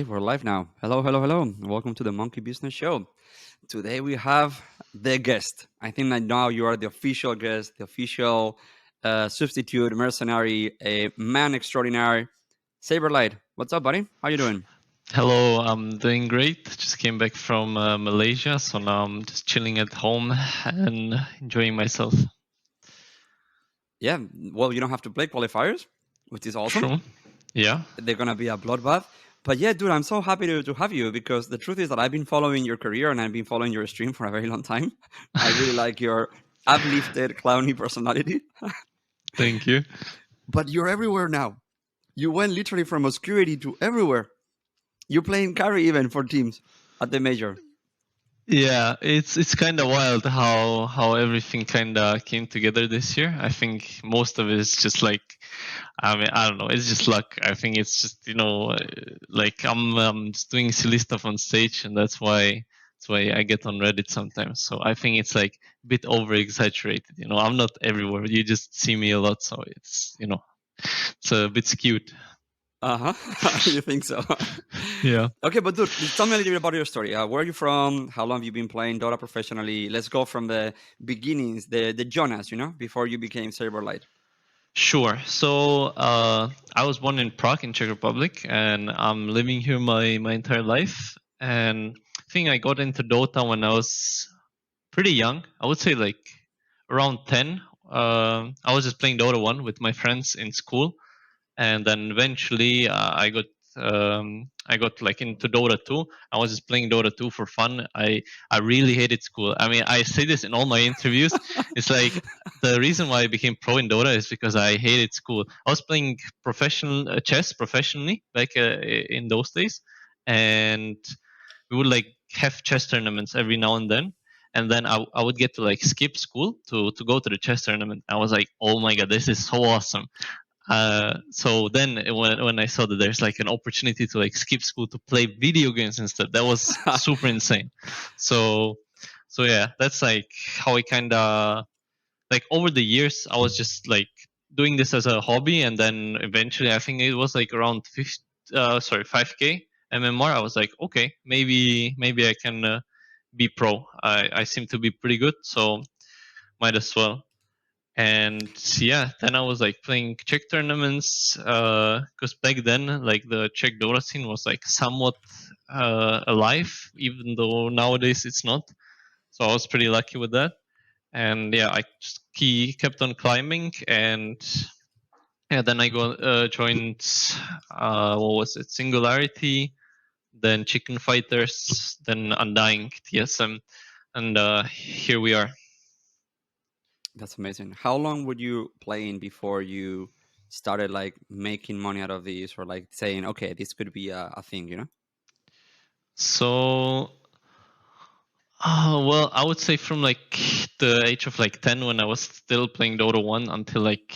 Okay, we're live now. Hello, hello, hello. Welcome to the Monkey Business Show. Today we have the guest. I think that now you are the official guest, the official substitute mercenary, a man extraordinary. SabeRLight, what's up, buddy? How you doing? Hello, I'm doing great. Just came back from Malaysia, so now I'm just chilling at home and enjoying myself. Yeah, well, you don't have to play qualifiers, which is awesome. True. Yeah. They're gonna be a bloodbath. But yeah, dude, I'm so happy to have you because the truth is that I've been following your career and I've been following your stream for a very long time. I really like your uplifted, clowny personality. Thank you. But you're everywhere now. You went literally from obscurity to everywhere. You're playing carry even for teams at the major. Yeah, it's kind of wild how everything kind of came together this year. I think most of it is just like, I mean, I don't know, it's just luck. I think it's just like I'm just doing silly stuff on stage, and that's why I get on Reddit sometimes. So I think it's like a bit over exaggerated. I'm not everywhere. You just see me a lot, so it's a bit skewed. Uh huh. You think so? Yeah. Okay, but dude, tell me a little bit about your story. Where are you from? How long have you been playing Dota professionally? Let's go from the beginnings, the Jonas, before you became SabeRLight. Sure. So I was born in Prague in Czech Republic, and I'm living here my entire life. And I think I got into Dota when I was pretty young. I would say like around 10. I was just playing Dota 1 with my friends in school, and then eventually I got like into Dota 2. I was just playing Dota 2 for fun. I really hated school. I mean, I say this in all my interviews. It's like the reason why I became pro in Dota is because I hated school. I was playing professional chess professionally back in those days, and we would like have chess tournaments every now and then. And then I would get to like skip school to go to the chess tournament. I was like, oh my god, this is so awesome. So then when I saw that there's like an opportunity to like skip school to play video games instead, that was super insane. So yeah, that's like how I kind of like over the years I was just like doing this as a hobby, and then eventually I think it was like around 5k MMR. I was like, okay, maybe I can be pro. I seem to be pretty good, so might as well. And yeah, then I was like playing Czech tournaments because back then like the Czech Dota scene was like somewhat alive, even though nowadays it's not. So I was pretty lucky with that. And yeah, I just kept on climbing, and yeah, then I joined what was it, Singularity, then Chicken Fighters, then Undying, TSM, and here we are. That's amazing. How long would you playing before you started like making money out of these or like saying, okay, this could be a thing? So well, I would say from like the age of like 10 when I was still playing Dota 1 until like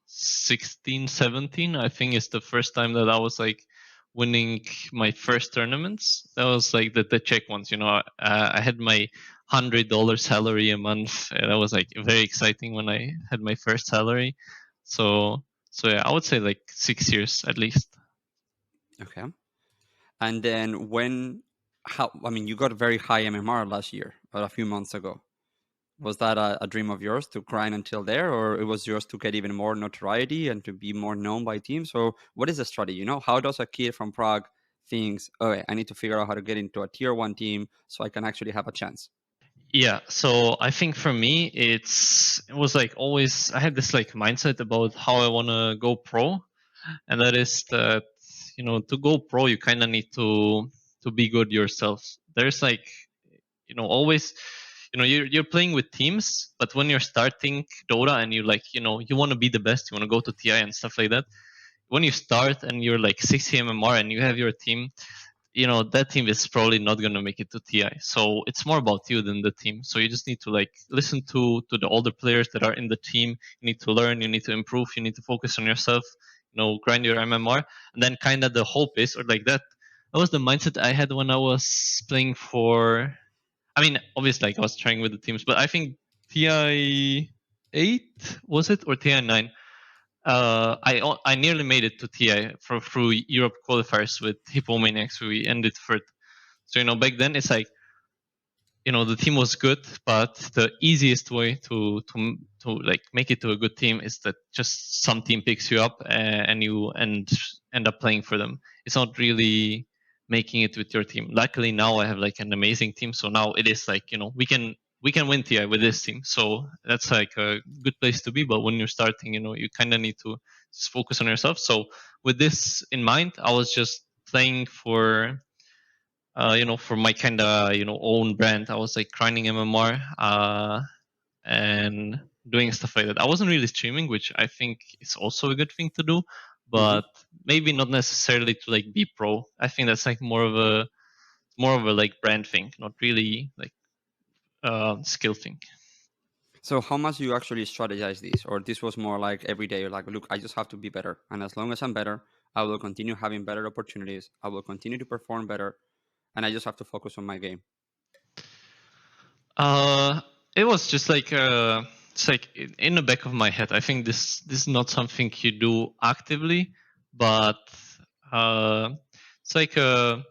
16, 17, I think is the first time that I was like winning my first tournaments. That was like the Czech ones, I had my $100 salary a month, and that was like very exciting when I had my first salary. So yeah, I would say like 6 years at least. Okay. And then you got a very high MMR last year or a few months ago. Was that a dream of yours to grind until there, or it was yours to get even more notoriety and to be more known by teams? So what is the strategy? How does a kid from Prague thinks, okay, I need to figure out how to get into a tier 1 team so I can actually have a chance? Yeah, so I think for me it was like always I had this like mindset about how I want to go pro, and that is that to go pro you kind of need to be good yourself. There's like always you're playing with teams, but when you're starting Dota and you like you want to be the best, you want to go to TI and stuff like that. When you start and you're like 60 MMR and you have your team, that team is probably not going to make it to TI. So it's more about you than the team. So you just need to like listen to the older players that are in the team. You need to learn, you need to improve, you need to focus on yourself, grind your MMR. And then kind of the hope is, or like that was the mindset I had when I was playing for, I mean, obviously like I was trying with the teams, but I think TI 8 was it, or TI 9? I nearly made it to TI through Europe qualifiers with Hippomaniacs. We ended third. So back then it's like the team was good, but the easiest way to like make it to a good team is that just some team picks you up and you end up playing for them. It's not really making it with your team. Luckily now I have like an amazing team, so now it is like we can win TI with this team. So that's like a good place to be. But when you're starting, you kind of need to just focus on yourself. So with this in mind, I was just playing for my kind of own brand. I was like grinding MMR and doing stuff like that. I wasn't really streaming, which I think is also a good thing to do, Hmm. but maybe not necessarily to like be pro. I think that's like more of a like brand thing, not really like skill thing. So how much do you actually strategize this, or this was more like every day? You're like, look, I just have to be better, and as long as I'm better, I will continue having better opportunities. I will continue to perform better, and I just have to focus on my game. Uh, it was just like it's like in the back of my head. I think this is not something you do actively, but uh, it's like a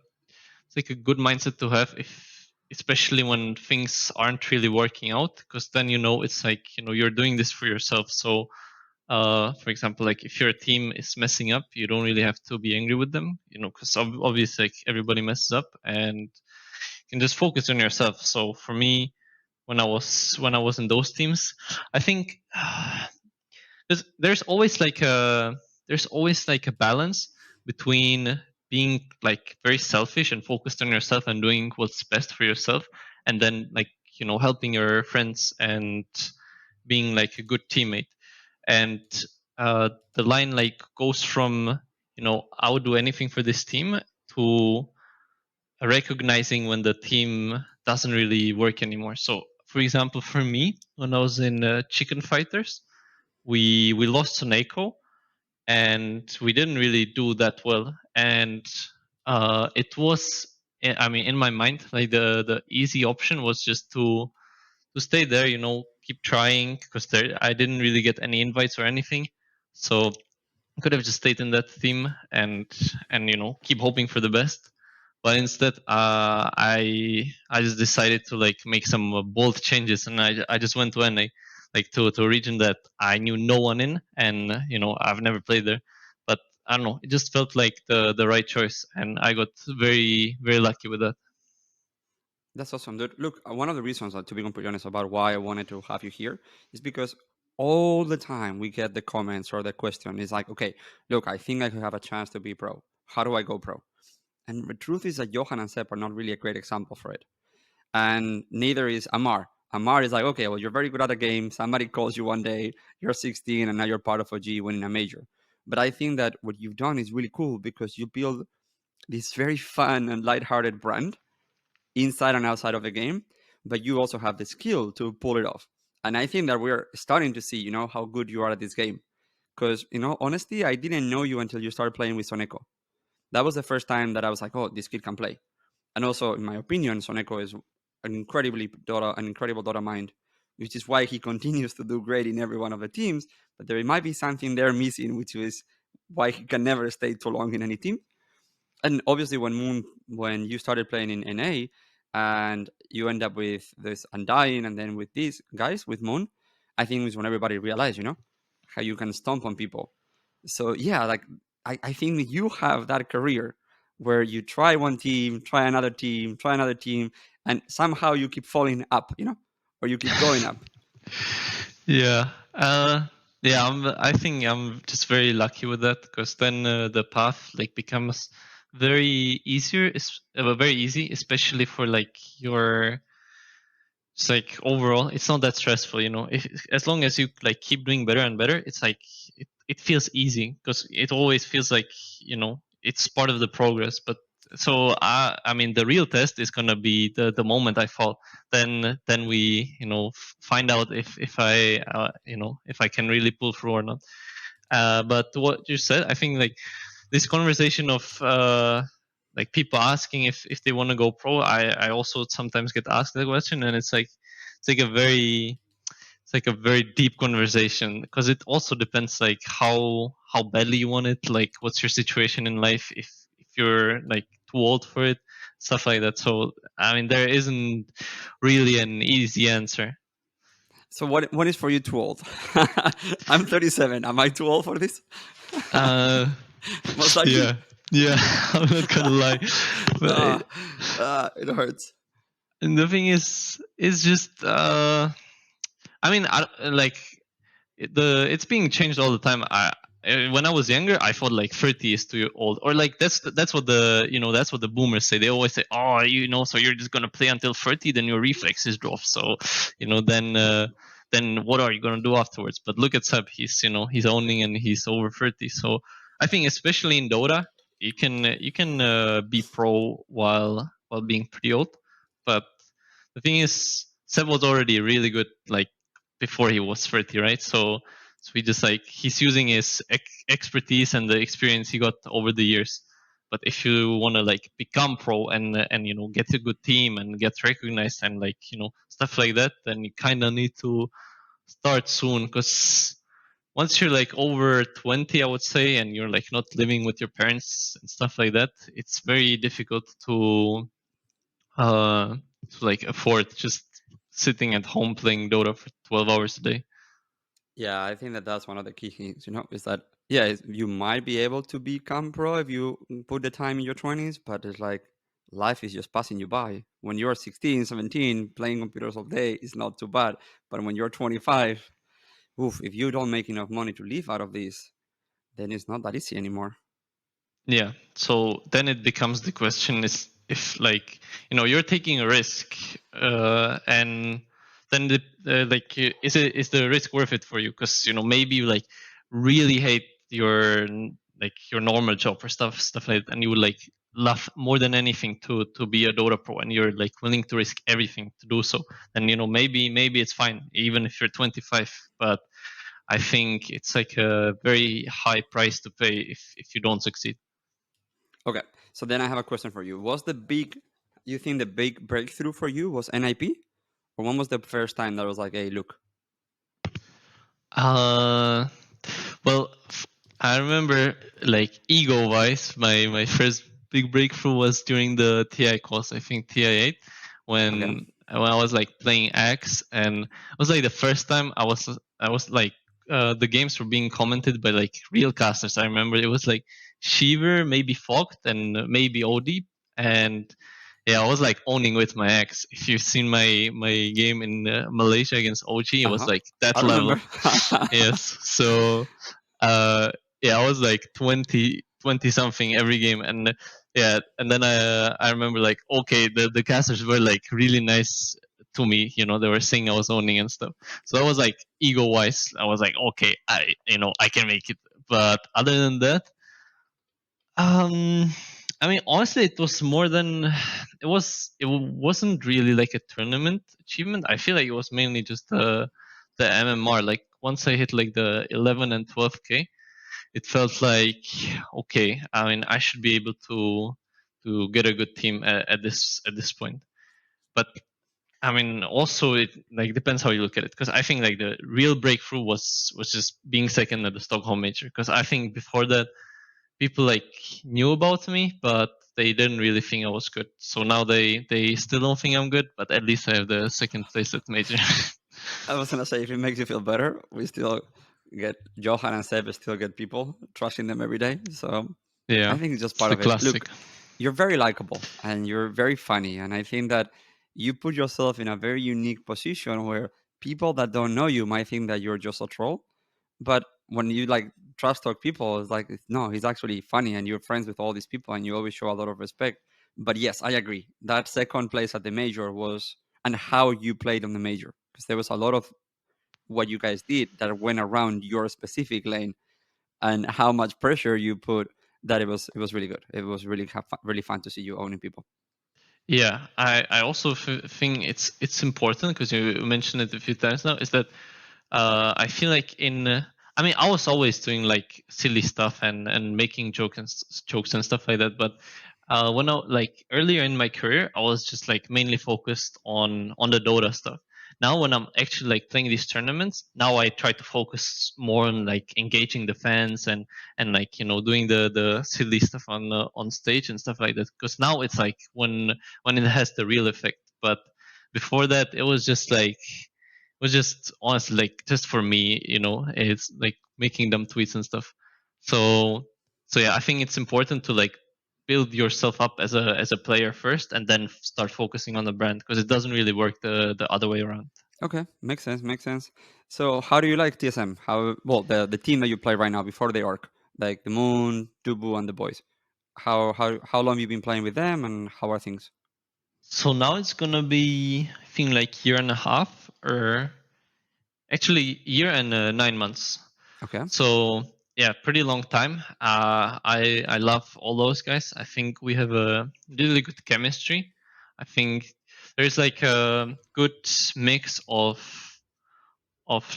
it's like a good mindset to have, if especially when things aren't really working out, because then it's like you're doing this for yourself. So for example, like if your team is messing up, you don't really have to be angry with them, because obviously like everybody messes up, and you can just focus on yourself. So for me, when I was in those teams, I think there's always like a balance between being like very selfish and focused on yourself and doing what's best for yourself, and then like helping your friends and being like a good teammate. And the line like goes from I would do anything for this team to recognizing when the team doesn't really work anymore. So for example, for me, when I was in Chicken Fighters, we lost Soneko and we didn't really do that well. And it was, I mean, in my mind, like the easy option was just to stay there, keep trying, because there I didn't really get any invites or anything. So I could have just stayed in that team and keep hoping for the best. But instead, I just decided to like make some bold changes, and I just went to NA, like to a region that I knew no one in, and I've never played there. But I don't know, it just felt like the right choice, and I got very very lucky with that. That's awesome, dude. Look, one of the reasons, to be completely honest, about why I wanted to have you here is because all the time we get the comments or the question is like, okay, look, I think I could have a chance to be pro. How do I go pro? And the truth is that Johan and Sepp are not really a great example for it. And neither is Ammar. Ammar is like, okay, well, you're very good at a game. Somebody calls you one day, you're 16, and now you're part of OG winning a major. But I think that what you've done is really cool because you build this very fun and lighthearted brand inside and outside of the game, but you also have the skill to pull it off. And I think that we're starting to see, how good you are at this game. Because, honestly, I didn't know you until you started playing with Soneko. That was the first time that I was like, oh, this kid can play. And also, in my opinion, Soneko is an incredible Dota mind, which is why he continues to do great in every one of the teams. But there might be something there missing, which is why he can never stay too long in any team. And obviously, when you started playing in NA, and you end up with this Undying, and then with these guys with Moon, I think is when everybody realized, how you can stomp on people. So yeah, like I think you have that career where you try one team, try another team, try another team, and somehow you keep falling up, or you keep going up. Yeah. Yeah, I think I'm just very lucky with that, because then the path like becomes very easy, especially for like your. It's like overall, it's not that stressful, If as long as you like keep doing better and better, it's like it feels easy, because it always feels like it's part of the progress. But so I mean, the real test is gonna be the moment I fall. Then we find out if I if I can really pull through or not. But what you said, I think like this conversation of like people asking if they want to go pro, I also sometimes get asked that question, and it's like it's like a very deep conversation, because it also depends like how badly you want it, like what's your situation in life, if you're like too old for it, stuff like that. So I mean, there isn't really an easy answer. So what is for you too old? I'm 37. Am I too old for this? Uh, Most likely. yeah, yeah. I'm not gonna lie, but Ah, it hurts. and the thing is just I mean, like it's being changed all the time. When I was younger, I thought like 30 is too old, or like that's what the that's what the boomers say. They always say, oh, so you're just gonna play until 30, then your reflexes drop. So then what are you gonna do afterwards? But look at Seb. He's owning and he's over 30. So I think especially in Dota, you can be pro while being pretty old. But the thing is, Seb was already really good like before he was 30, right? So he just like he's using his expertise and the experience he got over the years. But if you want to like become pro and get a good team and get recognized and like stuff like that, then you kind of need to start soon, because once you're like over 20, I would say, and you're like not living with your parents and stuff like that, it's very difficult uh to like afford just sitting at home playing Dota for 12 hours a day. Yeah, I think that that's one of the key things, is that, yeah, you might be able to become pro if you put the time in your 20s, but it's like life is just passing you by. When you're 16, 17, playing computers all day is not too bad. But when you're 25, oof, if you don't make enough money to live out of this, then it's not that easy anymore. Yeah. So then it becomes the question is if like you're taking a risk, and then is the risk worth it for you? Because maybe you like really hate your normal job or stuff like that, and you would like love more than anything to be a Dota pro, and you're like willing to risk everything to do so. And maybe it's fine even if you're 25, but I think it's like a very high price to pay if you don't succeed. Okay, so then I have a question for you. You think the big breakthrough for you was NIP? Or when was the first time that was like, hey, look? Uh, well, I remember like ego wise, my first big breakthrough was during the TI course. I think TI 8, Okay. when I was like playing Axe, and it was like the first time I was like the games were being commented by like real casters. I remember it was like Shiver, maybe Fogt, and maybe OD, and yeah, I was like owning with my ex. If you've seen my game in Malaysia against OG, it Uh was huh. like that I remember. level. Yes. So uh, yeah, I was like 20 something every game, and yeah, and then I remember like okay, the casters were like really nice to me. They were saying I was owning and stuff. So I was like ego wise, I was like okay, I can make it. But other than that, um, I mean, honestly, it was more than it was. It wasn't really like a tournament achievement. I feel like it was mainly just the MMR. Like once I hit like the 11 and 12K, it felt like okay. I mean, I should be able to get a good team at this point. But I mean, also it like depends how you look at it. Because I think like the real breakthrough was just being second at the Stockholm Major. Because I think before that people like knew about me, but they didn't really think I was good. So now they still don't think I'm good, but at least I have the second place at major. I was gonna say, if it makes you feel better, we still get Johan and Seb still get people trusting them every day. So I Yeah, think it's just it's part the of it. Look, classic. you're very likable and you're very funny, and I think that you put yourself in a very unique position where people that don't know you might think that you're just a troll, but when you like trust talk people, it's like no, he's actually funny, and you're friends with all these people, and you always show a lot of respect. But yes, I agree. That second place at the major was, and how you played on the major, because there was a lot of what you guys did that went around your specific lane, and how much pressure you put, that it was really good. It was really really fun to see you owning people. Yeah, I also think it's important because you mentioned it a few times now. Is that I feel like I mean, I was always doing like silly stuff and making jokes and stuff like that. But when I like earlier in my career, I was just like mainly focused on the Dota stuff. now when I'm actually like playing these tournaments, now I try to focus more on like engaging the fans and like doing the silly stuff on stage and stuff like that. Because now it's like when it has the real effect. But before that, it was just like was just honestly like just for me, it's like making them tweets and stuff. So yeah, I think it's important to like build yourself up as a player first, and then start focusing on the brand, because it doesn't really work the other way around. Okay, makes sense, makes sense. So how do you like TSM? How well the team that you play right now before the org, like the Moon, Dubu, and the boys. How long have you been playing with them, and how are things? So now it's gonna be, I think, like year and a half, or actually year and 9 months. Okay. So yeah, pretty long time. I love all those guys. I think we have a really good chemistry. I think there's like a good mix of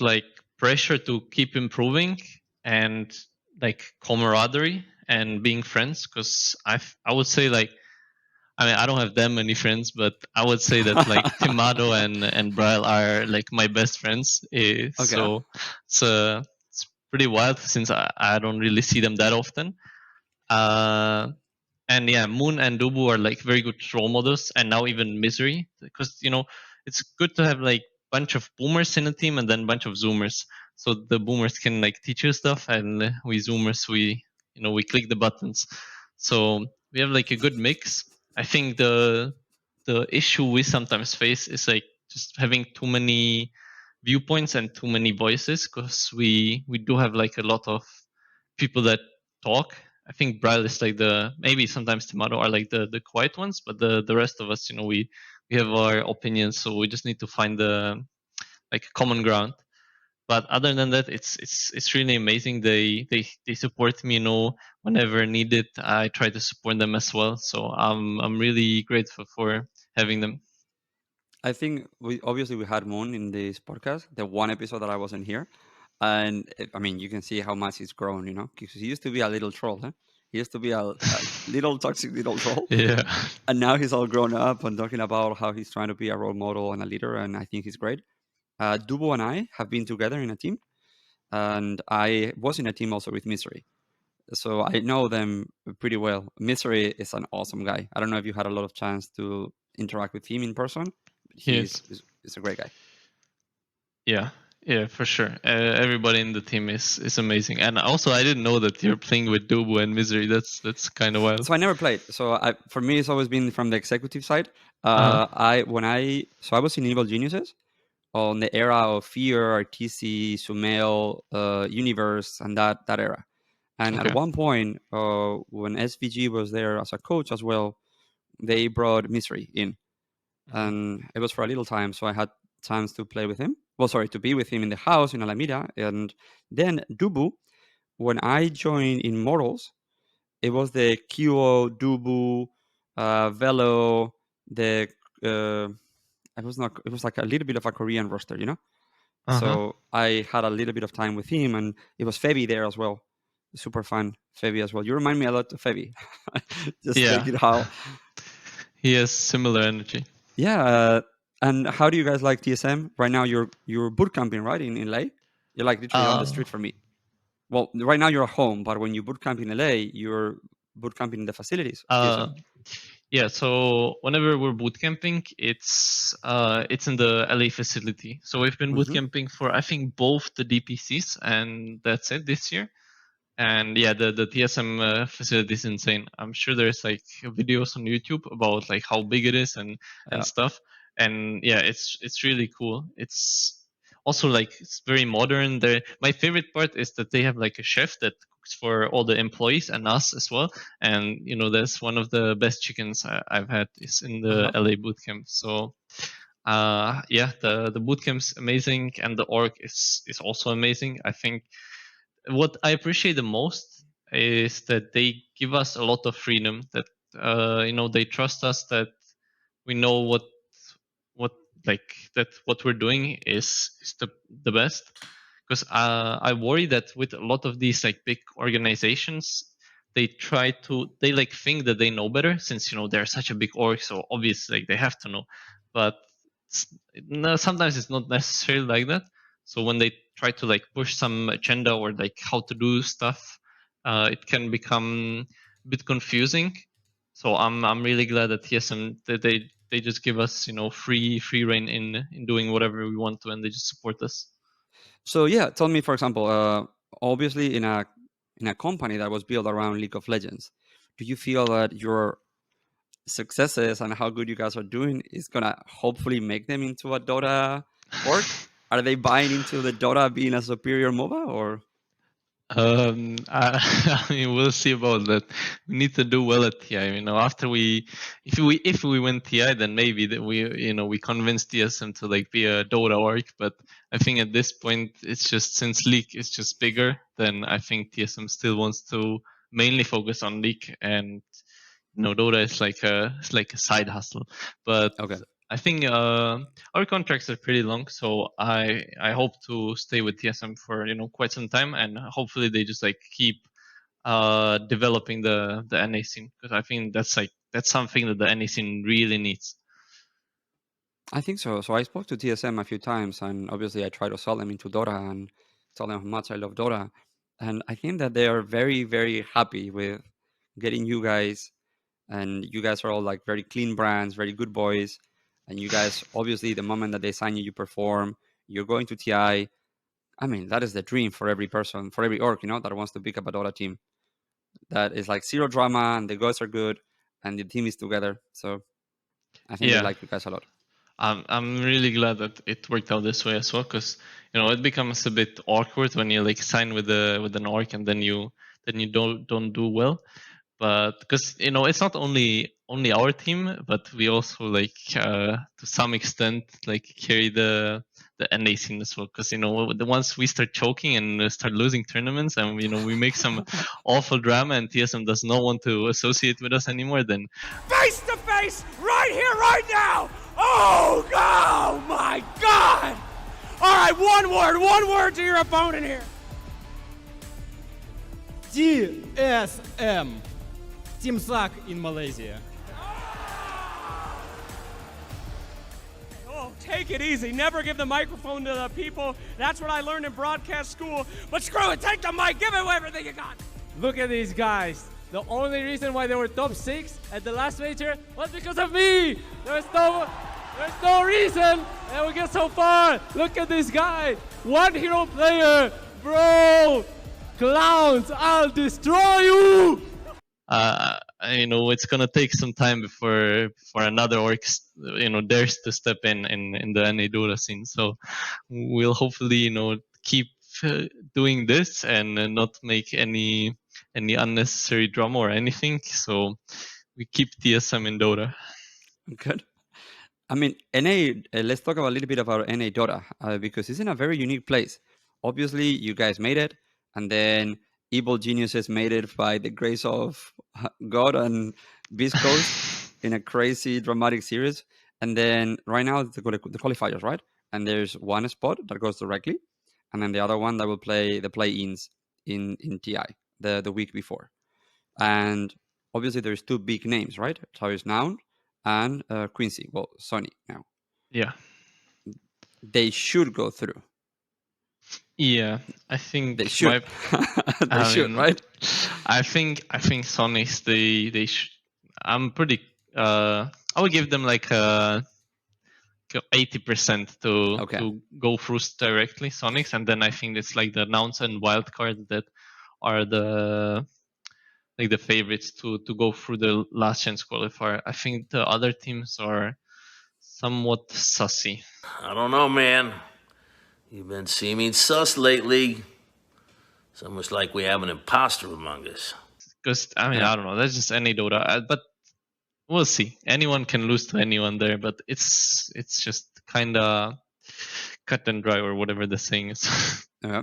like pressure to keep improving, and like camaraderie and being friends. Because I would say, like, I mean, I don't have that many friends, but I would say that like Timado and Bryle are like my best friends. Okay. It's pretty wild, since I don't really see them that often. Uh, and yeah, Moon and Dubu are like very good role models, and now even Misery, because it's good to have like bunch of boomers in a team and then bunch of zoomers. So the boomers can like teach you stuff, and we zoomers, we click the buttons. So we have like a good mix. I think the issue we sometimes face is like just having too many viewpoints and too many voices, because we do have like a lot of people that talk. I think Braille is like maybe sometimes Tomato are like the quiet ones, but the rest of us, we have our opinions, so we just need to find the like common ground. But other than that, it's really amazing. They support me, whenever needed. I try to support them as well. So I'm really grateful for having them. I think we obviously we had Moon in this podcast, the one episode that I wasn't here, and I mean you can see how much he's grown, because he used to be a little troll, huh? He used to be a little toxic little troll, Yeah. and now he's all grown up and talking about how he's trying to be a role model and a leader, and I think he's great. Dubo and I have been together in a team, and I was in a team also with Misery, so I know them pretty well. Misery is an awesome guy. I don't know if you had a lot of chance to interact with him in person, but Yes. he's a great guy. Yeah, yeah, for sure. Everybody in the team is amazing, and also I didn't know that you're playing with Dubu and Misery. That's kind of wild. So I never played. So for me, it's always been from the executive side. Uh huh. I was in Evil Geniuses on the era of Fear, TC, Sumail, Universe, and that era. And at Okay. one point, when SVG was there as a coach as well, they brought Misery in, Mhm. and it was for a little time. So I had chance to play with him. Well, sorry, to be with him in the house in Alameda, and then Dubu. When I joined in Mortals, it was the QO, Dubu, Velo, the uh, it was not. It was like a little bit of a Korean roster. Uh huh. So I had a little bit of time with him, and it was Febi there as well. Super fun, Febi as well. You remind me a lot of Febi. Just take Yeah. it how. He has similar energy. Yeah. And how do you guys like TSM right now? You're boot camping, right, in LA? You're like literally on the Uh street from me. Well, right now you're at home, but when you boot camp in LA, you're boot camping in the facilities of uh TSM. yeah. So whenever we're boot camping, it's in the LA facility. So we've been boot Hmm. camping for, I think, both the DPCs, and that's it this year. And yeah, the TSM facility is insane. I'm sure there's like videos on YouTube about like how big it is and Yeah. stuff. And yeah, it's really cool. It's also like it's very modern. My favorite part is that they have like a chef that cooks for all the employees and us as well. And that's one of the best chickens I've had is in the Uh-huh. LA bootcamp. So yeah, the bootcamp's amazing, and the org is also amazing. I think what I appreciate the most is that they give us a lot of freedom. That they trust us, that we know what like that what we're doing is the best. Because I worry that with a lot of these like big organizations, they like think that they know better, since they're such a big org, so obviously like they have to know. But no, sometimes it's not necessarily like that. So when they try to like push some agenda or like how to do stuff, it can become a bit confusing. So I'm really glad that TSM that they just give us free reign in doing whatever we want to, and they just support us. So yeah, tell me, for example, obviously in a company that was built around League of Legends, do you feel that your successes and how good you guys are doing is gonna hopefully make them into a Dota org? Are they buying into the Dota being a superior MOBA, or? I mean, we'll see about that. We need to do well at TI. After if we win TI, then maybe that we convince TSM to like be a Dota org. But I think at this point, it's just since League is just bigger, then I think TSM still wants to mainly focus on League, and Dota is like a side hustle. But Okay. I think our contracts are pretty long, so I hope to stay with TSM for quite some time, and hopefully they just like keep developing the NA scene, because I think that's something that the NA scene really needs. I think so. So I spoke to TSM a few times, and obviously I try to sell them into Dota and tell them how much I love Dota. And I think that they are very, very happy with getting you guys. And you guys are all like very clean brands, very good boys. And you guys, obviously, the moment that they sign you, you perform. You're going to TI. I mean, that is the dream for every person, for every org, that wants to pick up a Dota team. That is like zero drama, and the guys are good, and the team is together. So I think they Yeah, like you guys a lot. I'm really glad that it worked out this way as well, because it becomes a bit awkward when you like sign with an org and then you don't do well. But because it's not only our team, but we also like to some extent like carry the NA scene as well, because the once we start choking and start losing tournaments, and we make some awful drama, and TSM does not want to associate with us anymore, then Face to face, right here, right now. Oh my God! All right, one word to your opponent here. TSM. Team suck in Malaysia. Oh, take it easy. Never give the microphone to the people. That's what I learned in broadcast school. But screw it, take the mic, give it everything you got. Look at these guys. The only reason why they were top 6 at the last major was because of me. There's no reason, and we get so far. Look at this guy. One hero player. Bro, clowns, I'll destroy you. it's gonna take some time before another org dares to step in the NA Dota scene. So we'll hopefully keep doing this and not make any unnecessary drama or anything. So we keep TSM in Dota. Good. I mean, NA, let's talk about a little bit about NA Dota, because it's in a very unique place. Obviously, you guys made it, and then Evil Geniuses made it by the grace of God and Beast Coast in a crazy, dramatic series. And then right now, the qualifiers, right? And there's one spot that goes directly, and then the other one that will play the play-ins in TI the week before. And obviously, there's two big names, right? So it's Noun and Quincy. Well, Sony now. Yeah. They should go through. Yeah, I think They should. They should, right? I think Sonics they I'm pretty I would give them like 80% to go through directly Sonics, and then I think it's like the announce and wildcard that are the favorites to go through the last chance qualifier. I think the other teams are somewhat sussy. I don't know, man. You've been seeming sus lately. It's almost like we have an imposter among us. Because I don't know. That's just any Dota, but we'll see. Anyone can lose to anyone there, but it's just kind of cut and dry, or whatever the saying is. I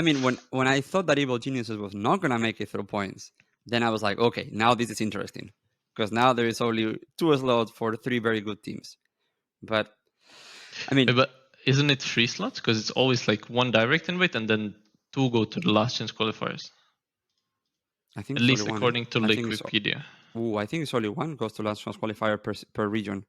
mean, when I thought that Evil Geniuses was not gonna make it through points, then I was like, okay, now this is interesting, because now there is only 2 slots for 3 very good teams. But I mean, but isn't it 3 slots? Because it's always like 1 direct invite and then 2 go to the last chance qualifiers. I think at least according to Wikipedia. I think it's only 1 goes to last chance qualifier per region,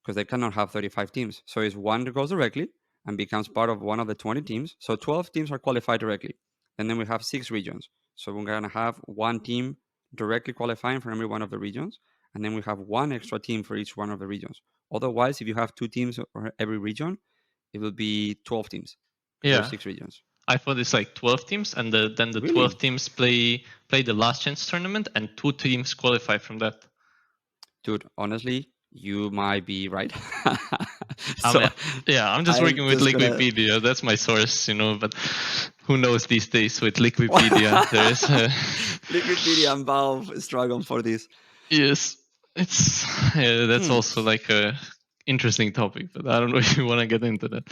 because they cannot have 35 teams. So it's one that goes directly and becomes part of one of the 20 teams. So 12 teams are qualified directly. And then we have 6 regions. So we're going to have one team directly qualifying from every one of the regions. And then we have one extra team for each one of the regions. Otherwise, if you have 2 teams for every region, it will be 12 teams. Yeah. There's 6 regions. I thought it's like 12 teams, and then the Really? 12 teams play the last chance tournament, and 2 teams qualify from that. Dude, honestly, you might be right. I'm just working with Wikipedia. That's my source, but who knows these days with Wikipedia? There's Wikipedia and Valve struggle for this. Yes, that's also like a interesting topic, but I don't know if you want to get into that.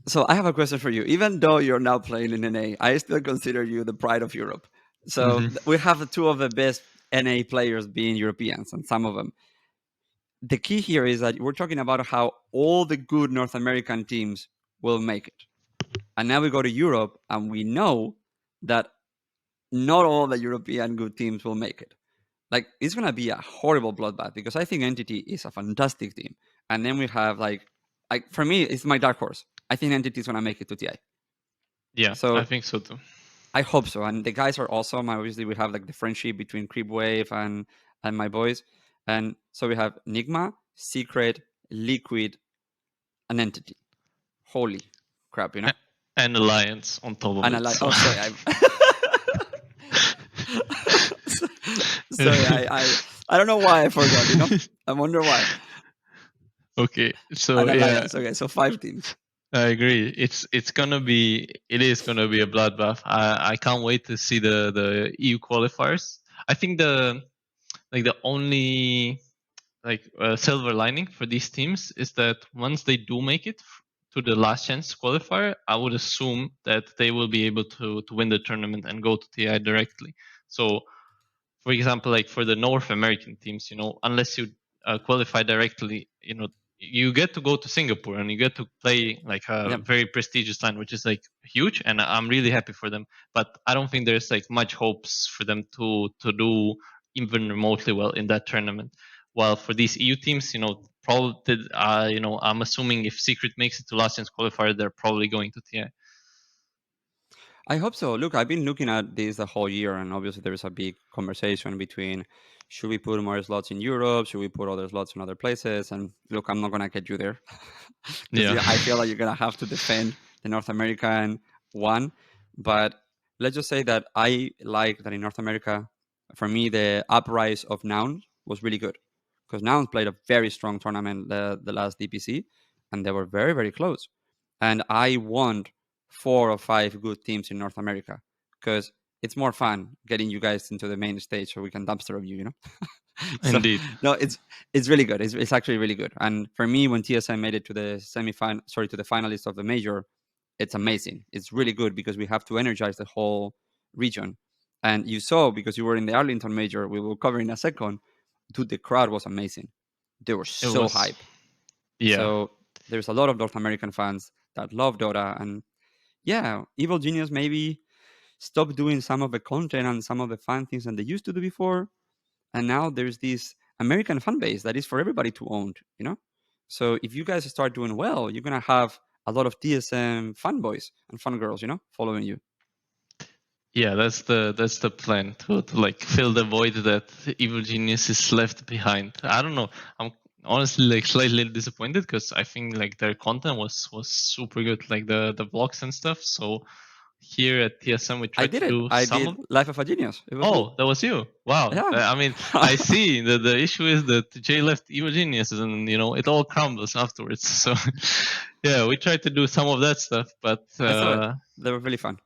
So I have a question for you. Even though you're now playing in NA, I still consider you the pride of Europe. So we have 2 of the best NA players being Europeans, and some of them. The key here is that we're talking about how all the good North American teams will make it. And now we go to Europe, and we know that not all the European good teams will make it. Like, it's going to be a horrible bloodbath, because I think Entity is a fantastic team. And then we have, like for me, it's my dark horse. I think Entity is going to make it to TI. Yeah, so I think so too. I hope so. And the guys are awesome. Obviously, we have like the friendship between Creepwave and my boys. And so we have Nigma, Secret, Liquid, and Entity. Holy crap, And Alliance on top of it. So. Oh, sorry. Sorry, I don't know why I forgot, I wonder why. Okay, so Alliance. Okay, so 5 teams. I agree. It is gonna be a bloodbath. I can't wait to see the EU qualifiers. I think the only silver lining for these teams is that once they do make it to the last chance qualifier, I would assume that they will be able to win the tournament and go to TI directly. So, for example, like for the North American teams, unless you qualify directly, you get to go to Singapore and you get to play like a very prestigious line, which is like huge, and I'm really happy for them. But I don't think there's like much hopes for them to do even remotely well in that tournament. While for these EU teams, probably, I'm assuming if Secret makes it to last chance qualifier, they're probably going to TI. I hope so. Look, I've been looking at this the whole year, and obviously there is a big conversation between should we put more slots in Europe, should we put other slots in other places? And look, I'm not going to get you there. I feel like you're going to have to defend the North American one. But let's just say that I like that in North America, for me, the uprise of Nouns was really good. Because Nouns played a very strong tournament the last DPC, and they were very, very close. And I want 4 or 5 good teams in North America, because it's more fun getting you guys into the main stage so we can dumpster of you, So, Indeed. No, it's really good. It's actually really good. And for me, when TSM made it to the to the finalists of the major, it's amazing. It's really good because we have to energize the whole region. And you saw, because you were in the Arlington major, we will cover in a second, dude, the crowd was amazing. They were so hype. Yeah. So there's a lot of North American fans that love Dota, and Evil Genius maybe stopped doing some of the content and some of the fun things that they used to do before. And now there's this American fan base that is for everybody to own, So if you guys start doing well, you're going to have a lot of TSM fanboys and fangirls, following you. Yeah, that's the plan to like fill the void that Evil Genius is left behind. I don't know. I'm honestly like slightly disappointed because I think like their content was super good, like the vlogs and stuff. So here at TSM we tried to do some of Life of a Genius. That was you. Wow. Yeah. I mean, I see the issue is that Jay left Evil Genius and it all crumbles afterwards. So yeah, we tried to do some of that stuff, but they were really fun.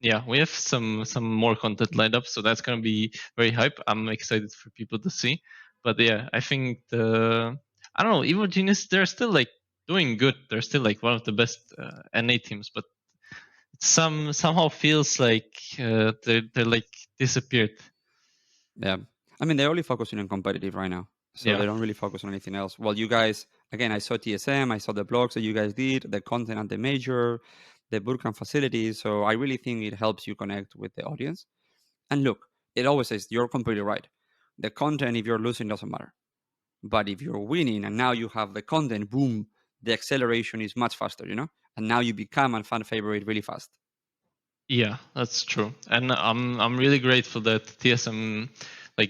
Yeah, we have some more content lined up, so that's gonna be very hype. I'm excited for people to see. But yeah, I think I don't know, Evil Genius, they're still like doing good. They're still like one of the best NA teams, but it somehow feels like they're like disappeared. Yeah, I mean they're only focusing on competitive right now, so they don't really focus on anything else. Well, you guys, again, I saw TSM, I saw the blogs that you guys did, the content at the major, the bootcamp facilities. So I really think it helps you connect with the audience. And look, it always says you're completely right. The content, if you're losing, doesn't matter. But if you're winning and now you have the content, boom, the acceleration is much faster, and now you become a fan favorite really fast. Yeah, that's true, and I'm really grateful that TSM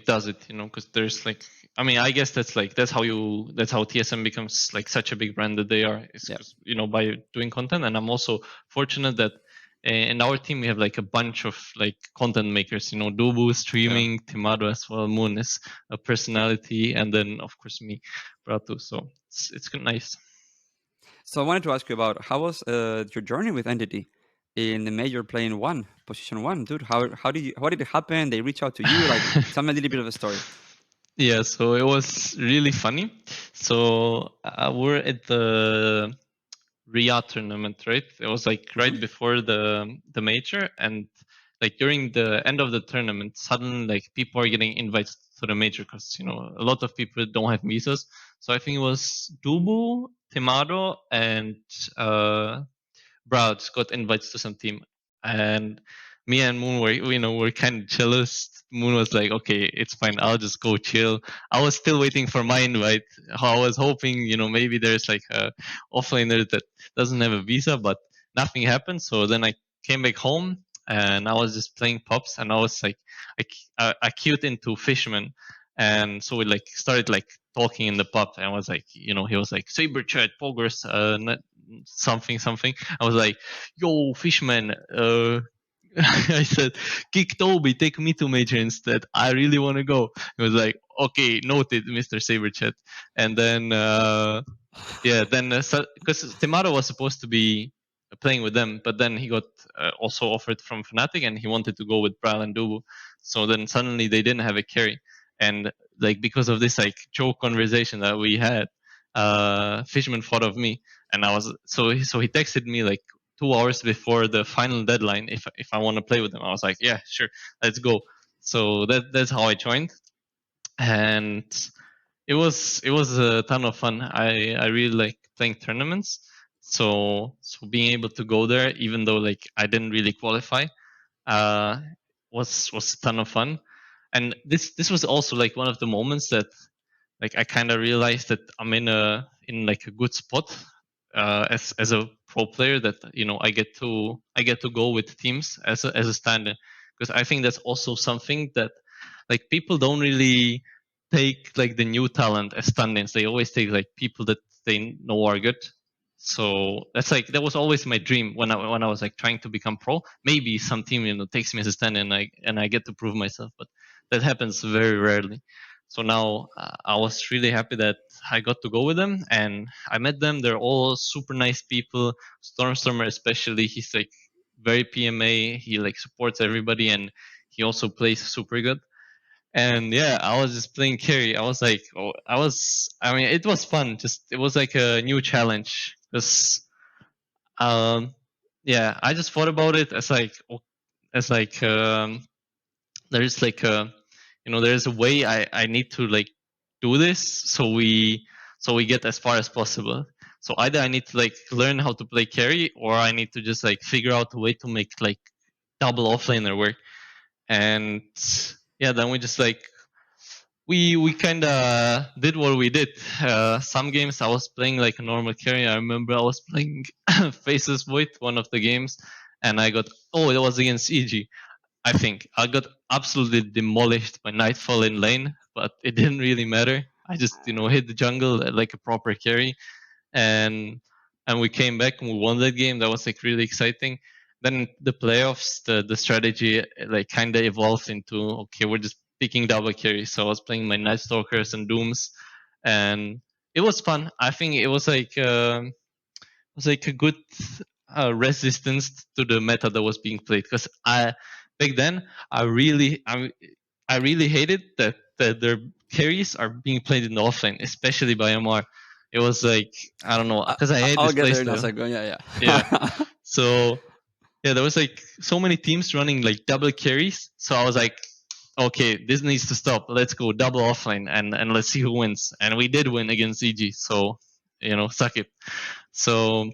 does it, because there's I guess that's how TSM becomes such a big brand that they are, is by doing content. And I'm also fortunate that in our team we have a bunch of content makers, Dubu streaming, Timado as well, Moon is a personality, and then of course me, Pratu. So it's nice. So I wanted to ask you about how was your journey with Entity in the major playing position 1, dude? How did it happen? They reach out to you? Tell me a little bit of a story. Yeah, so it was really funny. So we're at the Riyadh tournament, right? It was right before the major, and during the end of the tournament, suddenly people are getting invites to the major because a lot of people don't have visas. So I think it was Dubu, Timado, and Browds got invites to some team, and me and Moon were kind of jealous. Moon was like, "Okay, it's fine. I'll just go chill." I was still waiting for my invite. I was hoping, maybe there's a offlaner that doesn't have a visa, but nothing happened. So then I came back home and I was just playing pops, and I was I queued into Fishman, and so we started talking in the pub, and I was he was like SaberChad progress, something. I was like, "Yo, Fishman." I said, "Kick Toby, take me to major instead. I really want to go." He was like, "Okay, noted, Mr. SaberChad." And then, because Timaro was supposed to be playing with them, but then he got also offered from Fnatic, and he wanted to go with Bral and Dubu. So then suddenly they didn't have a carry, and because of this joke conversation that we had, Fishman thought of me, and I was so he texted me 2 hours before the final deadline if I want to play with him. I was like, yeah, sure, let's go. So that's how I joined, and it was a ton of fun. I really like playing tournaments. So being able to go there, even though I didn't really qualify, was a ton of fun. And this was also one of the moments that I kind of realized that I'm in a good spot as a pro player, that I get to go with teams as a stand-in, because I think that's also something that people don't really take the new talent as stand-ins. They always take people that they know are good. So that's that was always my dream when I was trying to become pro. Maybe some team takes me as a stand-in and I get to prove myself, but that happens very rarely. So now I was really happy that I got to go with them, and I met them. They're all super nice people. Stormstormer especially, he's very PMA. He supports everybody, and he also plays super good. And yeah, I was just playing carry. I was it was fun. It was a new challenge. Because I just thought about it as there's there's a way I need to do this so we get as far as possible. So either I need to learn how to play carry, or I need to just figure out a way to make double offlaner work. And yeah, then we just we kind of did what we did. Some games I was playing a normal carry. I remember I was playing Faces Void, one of the games, and I got it was against EG. I think I got absolutely demolished by Nightfall in lane, but it didn't really matter. I just hit the jungle like a proper carry, and we came back and we won that game. That was really exciting. Then the playoffs, the strategy kind of evolved into, okay, we're just picking double carry. So I was playing my Night Stalkers and Dooms, and it was fun. I think it was a good resistance to the meta that was being played, because back then I really hated that their carries are being played in the offlane, especially by Ammar. It was I don't know, because I hate I'll this get there in a playstyle. second. Yeah. Yeah. So yeah, there was so many teams running double carries. So I was okay, this needs to stop. Let's go double offline and let's see who wins. And we did win against EG. So suck it. So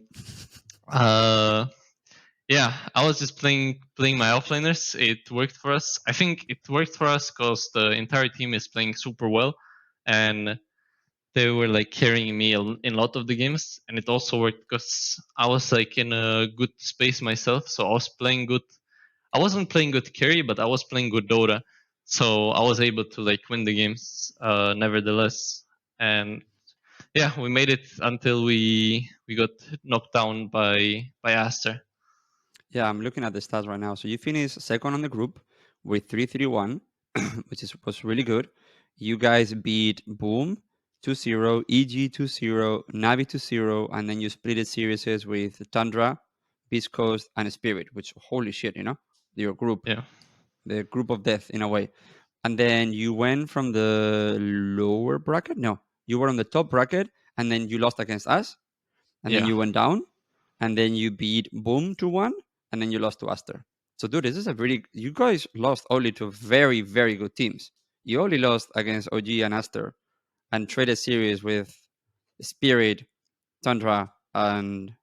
yeah, I was just playing my offlaners. It worked for us. I think it worked for us because the entire team is playing super well, and they were like carrying me in a lot of the games, and it also worked because I was like in a good space myself. So I was playing good. I wasn't playing good carry, but I was playing good Dota, so I was able to like win the games nevertheless. And yeah, we made it until we got knocked down by Aster. Yeah, I'm looking at the stats right now. So you finished second on the group with 3-3-1, which was really good. You guys beat Boom 2-0, EG 2-0, Navi 2-0, and then you split the series with Tundra, Beast Coast, and Spirit, which, holy shit, your group, Yeah, the group of death in a way. And then you went from the lower bracket? No, you were on the top bracket, and then you lost against us, and then yeah, you went down, and then you beat Boom 2-1, and then you lost to Aster. So, dude, this is you guys lost only to very, very good teams. You only lost against OG and Aster, and traded series with Spirit, Tundra, and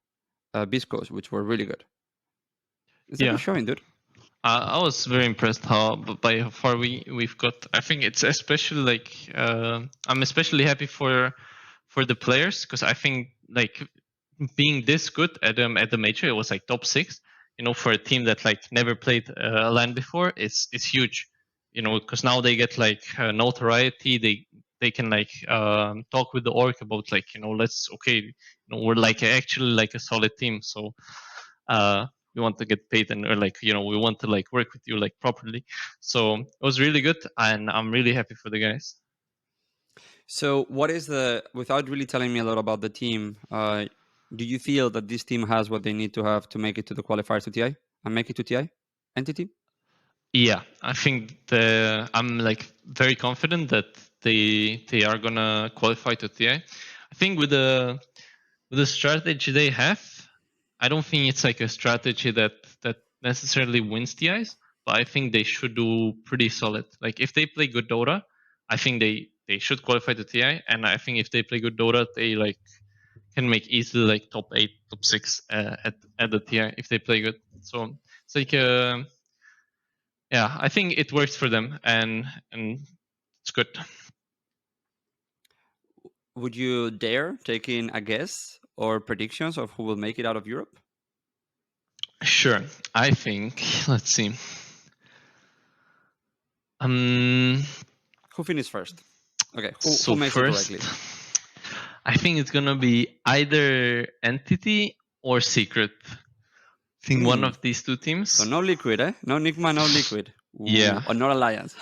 Biscos, which were really good. It's a good yeah. showing, dude. I was very impressed by how far we've got. I think it's especially like I'm especially happy for the players because I think like being this good at the major, it was like top 6. For a team that like never played a LAN before, it's huge. Because now they get like notoriety. They can like talk with the org about like let's we're like actually like a solid team. So we want to get paid and or like we want to like work with you like properly. So it was really good, and I'm really happy for the guys. So, what is without really telling me a lot about the team, do you feel that this team has what they need to have to make it to the qualifiers to TI and make it to TI entity? Yeah, I think I'm like very confident that they are gonna qualify to TI. I think with the strategy they have, I don't think it's like a strategy that necessarily wins TIs, but I think they should do pretty solid. Like if they play good Dota, I think they should qualify to TI, and I think if they play good Dota, they like can make easily like top 8, top 6 at the TI if they play good. So it's like yeah, I think it works for them, and it's good. Would you dare take in a guess or predictions of who will make it out of Europe? Sure, I think. Let's see. Who finished first? Okay, So who makes first, it directly? I think it's gonna be either Entity or Secret. I think one of these two teams. So no Liquid, eh? No Nigma, no Liquid. Yeah. Or not Alliance.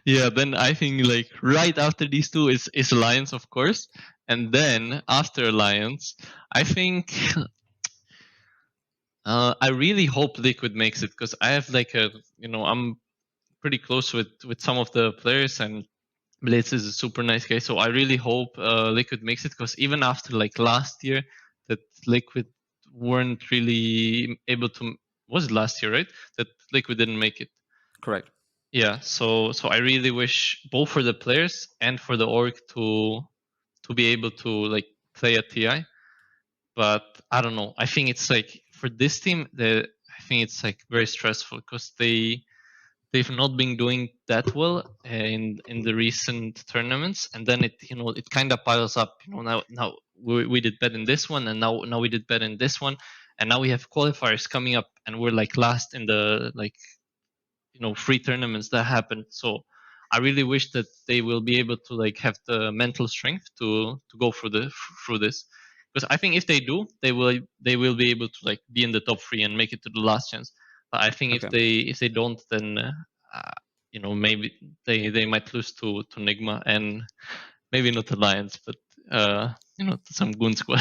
Yeah, then I think like right after these two is Alliance, of course, and then after Alliance, I think I really hope Liquid makes it because I have like I'm pretty close with some of the players, and Blitz is a super nice guy. So I really hope Liquid makes it because even after like last year, that Liquid weren't really able to. Was it last year, right? That Liquid didn't make it. Correct. Yeah. So I really wish both for the players and for the org to be able to like play at TI. But I don't know. I think it's like for this team, I think it's like very stressful because they've not been doing that well in the recent tournaments, and then it kind of piles up. Now we did bad in this one, and now we did bad in this one, and now we have qualifiers coming up, and we're like last in the like 3 tournaments that happened. So I really wish that they will be able to like have the mental strength to go through this, because I think if they do, they will be able to like be in the top 3 and make it to the last chance. But I think if they don't, then maybe they might lose to Nigma and maybe not Alliance, but to some Goon squad.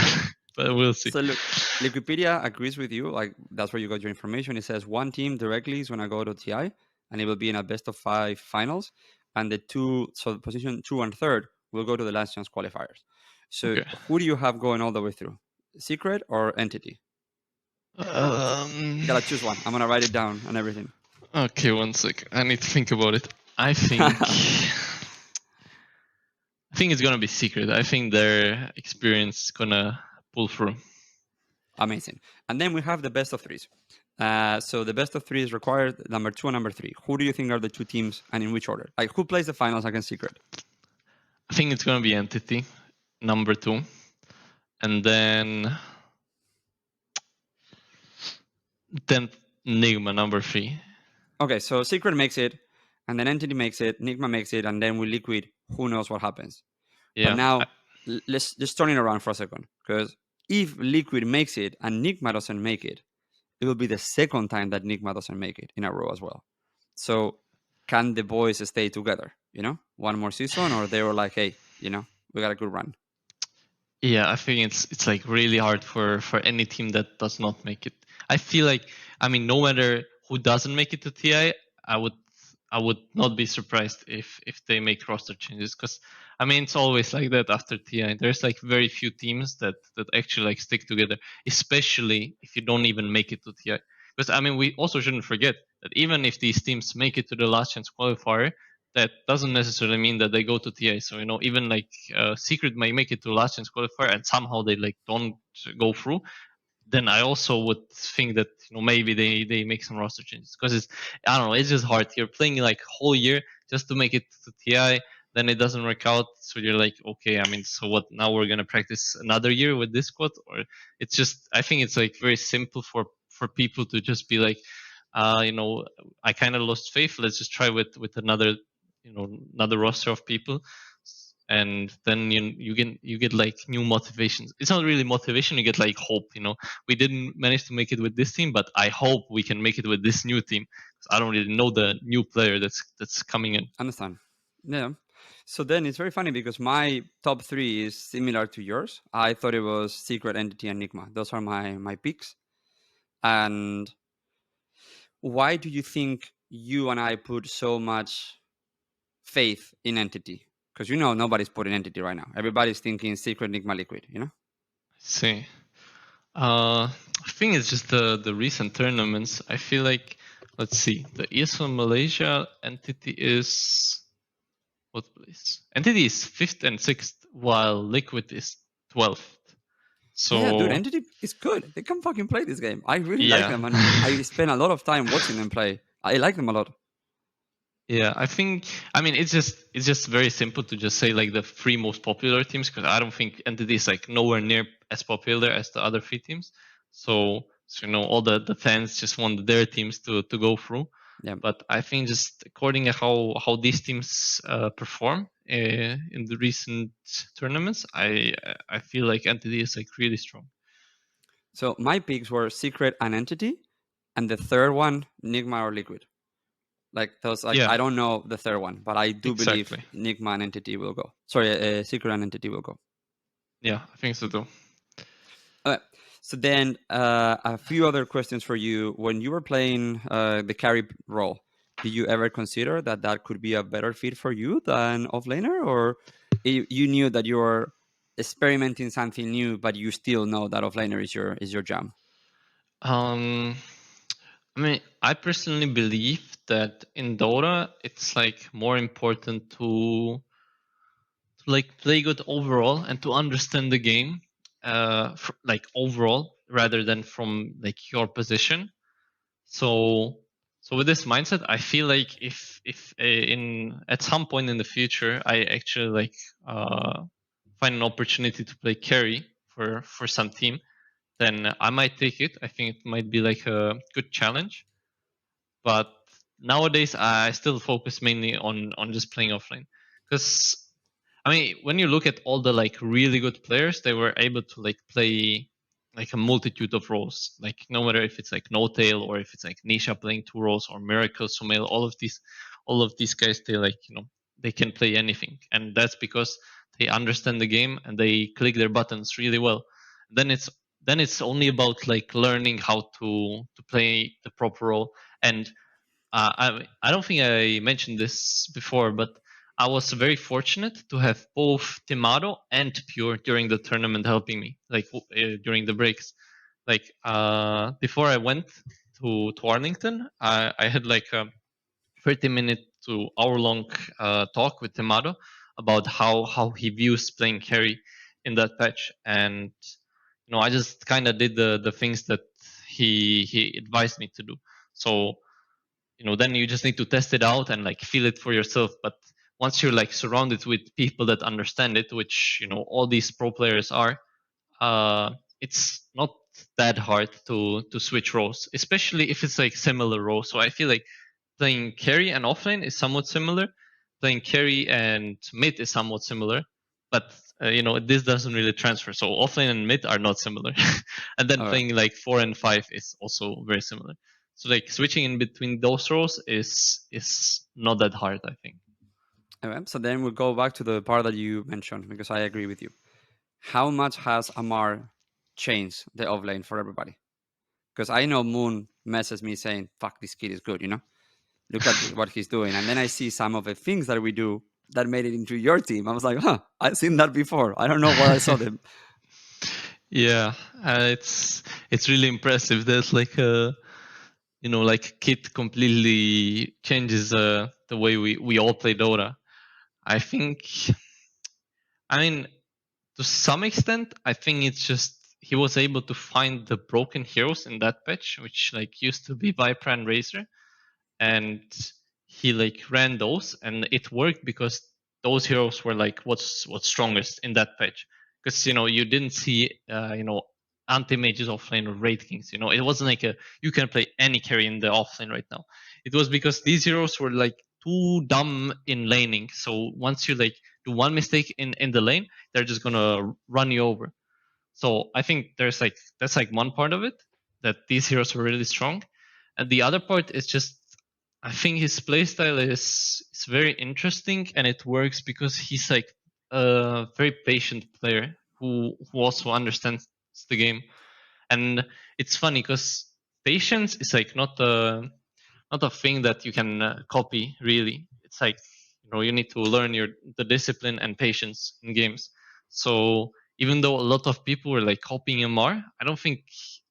But we'll see. So look, Wikipedia agrees with you. Like that's where you got your information. It says one team directly is gonna go to TI, and it will be in a best of 5 finals, and so position 2 and 3rd will go to the last chance qualifiers. So who do you have going all the way through, Secret or Entity? You gotta choose one. I'm gonna write it down and everything. Okay, one sec. I need to think about it. I think it's gonna be Secret. I think their experience is gonna pull through. Amazing. And then we have the best of 3s. So the best of 3 is required, number 2 and number 3. Who do you think are the 2 teams, and in which order? Like who plays the finals against Secret? I think it's gonna be Entity number 2, and then Nigma number 3. Okay, so Secret makes it, and then Entity makes it, Nigma makes it, and then with Liquid, who knows what happens. Yeah. But now, let's just turn it around for a second, because if Liquid makes it and Nigma doesn't make it, it will be the second time that Nigma doesn't make it in a row as well. So can the boys stay together, one more season, or they were like, hey, we got a good run? Yeah, I think it's like really hard for any team that does not make it. I feel like, I mean, no matter who doesn't make it to TI, I would not be surprised if they make roster changes, because I mean it's always like that after TI. There's like very few teams that actually like stick together, especially if you don't even make it to TI. Because I mean, we also shouldn't forget that even if these teams make it to the last chance qualifier, that doesn't necessarily mean that they go to TI. So even like Secret may make it to last chance qualifier and somehow they like don't go through. Then I also would think that maybe they make some roster changes, because I don't know, it's just hard. You're playing like whole year just to make it to TI, then it doesn't work out. So you're like, okay, I mean, so what? Now we're gonna practice another year with this squad, or it's just, I think it's like very simple for people to just be like, I kind of lost faith. Let's just try with another another roster of people, and then you get like new motivations. It's not really motivation, you get like hope. We didn't manage to make it with this team, but I hope we can make it with this new team. I don't really know the new player that's coming in. Understand. Yeah. So then it's very funny because my top 3 is similar to yours. I thought it was Secret, Entity, and Nigma. Those are my picks. And why do you think you and I put so much faith in Entity? Because nobody's putting Entity right now. Everybody's thinking Secret, Nigma, Liquid. See, I think it's just the recent tournaments. I feel like, let's see, the ESL Malaysia Entity is what place? Entity is 5th and 6th, while Liquid is 12th. So yeah, dude, Entity is good. They can fucking play this game. I really like them, and I spend a lot of time watching them play. I like them a lot. Yeah, I mean, it's just very simple to just say like the 3 most popular teams, because I don't think Entity is like nowhere near as popular as the other 3 teams. So all the fans just want their teams to go through. Yeah. But I think just according to how these teams perform in the recent tournaments, I feel like Entity is like really strong. So my picks were Secret and Entity, and the third one, Nigma or Liquid. Like those, I don't know the third one, but I do believe Nigma and Entity will go. Sorry, Secret and Entity will go. Yeah, I think so too. So then, a few other questions for you. When you were playing the carry role, did you ever consider that could be a better fit for you than offlaner, or you knew that you were experimenting something new, but you still know that offlaner is your jam? I mean, I personally believe that in Dota, it's like more important to like play good overall and to understand the game, like overall, rather than from like your position. So with this mindset, I feel like if in at some point in the future, I actually like find an opportunity to play carry for some team, then I might take it. I think it might be like a good challenge. But nowadays, I still focus mainly on just playing offline, because I mean, when you look at all the like really good players, they were able to like play like a multitude of roles. Like no matter if it's like No Tail or if it's like Nisha playing 2 roles, or Miracle, Sumail, all of these guys, they like they can play anything, and that's because they understand the game and they click their buttons really well. Then it's only about like learning how to play the proper role. And I don't think I mentioned this before, but I was very fortunate to have both Timado and Pure during the tournament helping me, like during the breaks. Like before I went to Arlington, I had like a 30-minute to hour-long talk with Timado about how he views playing carry in that patch, and I just kind of did the things that he advised me to do. So then you just need to test it out and like feel it for yourself. But once you're like surrounded with people that understand it, which all these pro players are, it's not that hard to switch roles, especially if it's like similar roles. So I feel like playing carry and offlane is somewhat similar. Playing carry and mid is somewhat similar, but this doesn't really transfer. So offlane and mid are not similar, and then All right. playing like 4 and 5 is also very similar. So like switching in between those roles is not that hard, I think. All right. So then we'll go back to the part that you mentioned, because I agree with you. How much has Ammar changed the offlane for everybody? Because I know Moon messes me saying, "Fuck, this kid is good," Look at what he's doing. And then I see some of the things that we do that made it into your team. I was like, I've seen that before. I don't know where I saw them. Yeah, it's really impressive. There's like a like kit completely changes the way we all play Dota. I think, I mean, to some extent, I think it's just he was able to find the broken heroes in that patch, which like used to be Viper and Razor, and he like ran those, and it worked because those heroes were like what's strongest in that patch. Because you didn't see anti mages offlane or raid kings. It wasn't like you can play any carry in the offlane right now. It was because these heroes were like too dumb in laning. So once you like do one mistake in the lane, they're just gonna run you over. So I think that's like one part of it, that these heroes were really strong, and the other part is just I think his playstyle is very interesting, and it works because he's like a very patient player who also understands the game. And it's funny because patience is like not a thing that you can copy really. It's like you need to learn the discipline and patience in games. So even though a lot of people were like copying Ammar, I don't think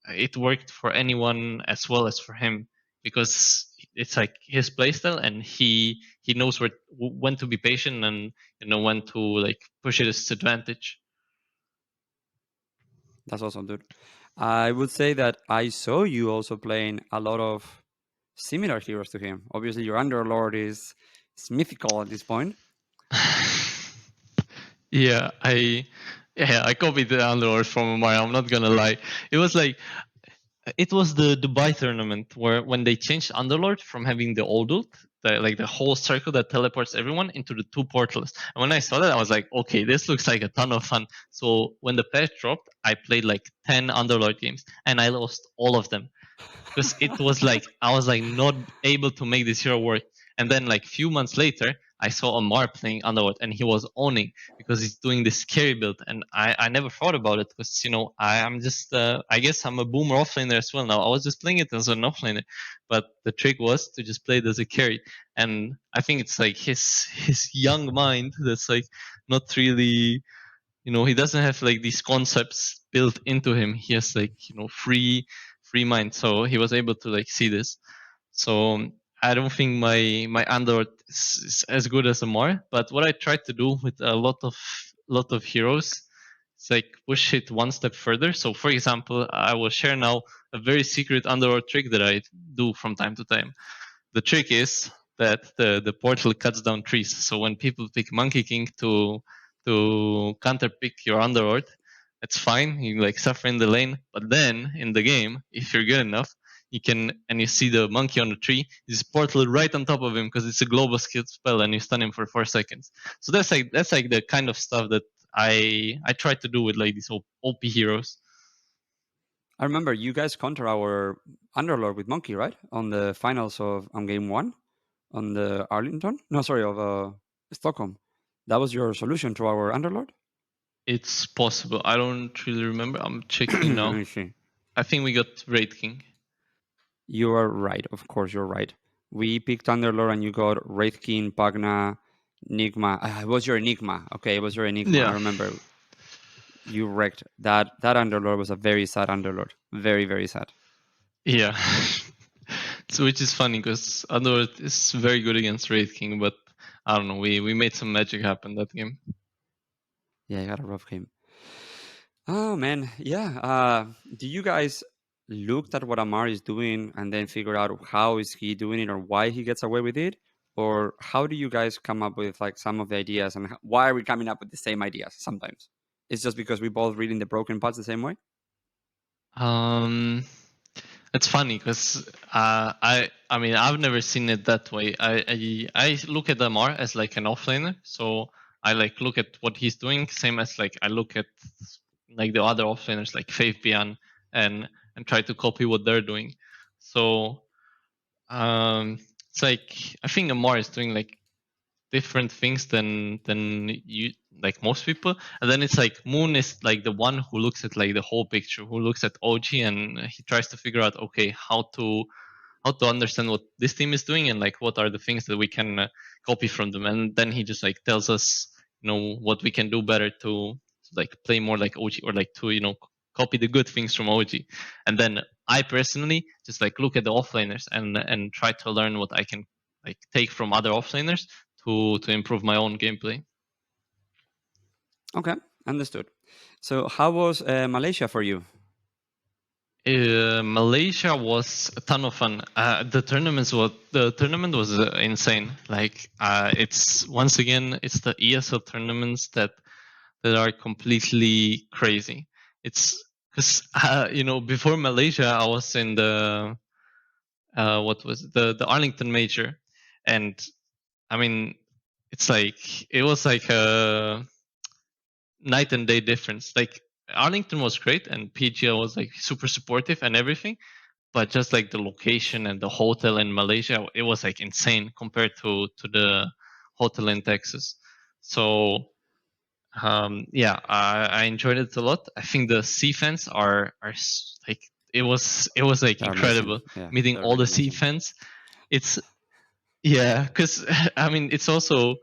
it worked for anyone as well as for him, because it's like his playstyle, and he knows when to be patient, and when to like push it his advantage. That's awesome, dude. I would say that I saw you also playing a lot of similar heroes to him. Obviously, your Underlord is mythical at this point. Yeah, I copied the Underlord from Mario. I'm not gonna lie. It was like it was the Dubai tournament where when they changed Underlord from having the old ult, the whole circle that teleports everyone, into the 2 portals. And when I saw that, I was like, okay, this looks like a ton of fun. So when the patch dropped, I played like 10 Underlord games, and I lost all of them because it was like I was like not able to make this hero work. And then like few months later, I saw Ammar playing Underworld, and he was owning because he's doing this carry build. And I never thought about it because I'm just I guess I'm a boomer offlaner as well now. I was just playing it as an offlaner, but the trick was to just play it as a carry. And I think it's like his young mind that's like not really he doesn't have like these concepts built into him. He has like free mind, so he was able to like see this. So I don't think my Android is as good as Ammar, but what I tried to do with a lot of heroes is like push it one step further. So for example, I will share now a very secret Underworld trick that I do from time to time. The trick is that the portal cuts down trees. So when people pick Monkey King to counter pick your Underlord, it's fine. You like suffer in the lane, but then in the game, if you're good enough, you can and you see the monkey on the tree, you just portal right on top of him because it's a global skill spell, and you stun him for 4 seconds. So that's like the kind of stuff that I try to do with like these OP heroes. I remember you guys counter our Underlord with Monkey, right? On the finals of game 1 on the Arlington? No, sorry, of Stockholm. That was your solution to our Underlord? It's possible. I don't really remember. I'm checking Let now. me see. I think we got Raid King. You are right. Of course, you're right. We picked Underlord and you got Wraith King, Pagna, Enigma. It was your Enigma. Okay, it was your Enigma. Yeah. I remember you wrecked that. That Underlord was a very sad Underlord. Very, very sad. Yeah. So which is funny because Underworld is very good against Wraith King, but I don't know. We made some magic happen that game. Yeah, you got a rough game. Oh man, yeah. Do you guys looked at what Ammar is doing and then figure out how is he doing it or why he gets away with it, or how do you guys come up with like some of the ideas, and why are we coming up with the same ideas sometimes? It's just because we both reading the broken parts the same way? It's funny because I mean I've never seen it that way. I look at Ammar as like an offlaner, so I like look at what he's doing, same as like I look at like the other offlaners like Faith Bian and try to copy what they're doing. So it's like I think Ammar is doing like different things than you like most people, and then it's like Moon is like the one who looks at like the whole picture, who looks at OG and he tries to figure out okay how to understand what this team is doing and like what are the things that we can copy from them, and then he just like tells us what we can do better to like play more like OG or like to copy the good things from OG. And then I personally just like look at the offlaners and try to learn what I can like take from other offlaners to improve my own gameplay. Okay, understood. So how was Malaysia for you? Malaysia was a ton of fun. The tournament was insane. Like it's once again it's the ESL tournaments that are completely crazy. It's because before Malaysia I was in the what was it? The Arlington Major, and I mean it's like it was like a night and day difference. Like Arlington was great and PGL was like super supportive and everything, but just like the location and the hotel in Malaysia, it was like insane compared to the hotel in Texas. So yeah, I enjoyed it a lot. I think the sea fans are like it was like They're incredible yeah, meeting all the sea fans. It's yeah, because I mean it's also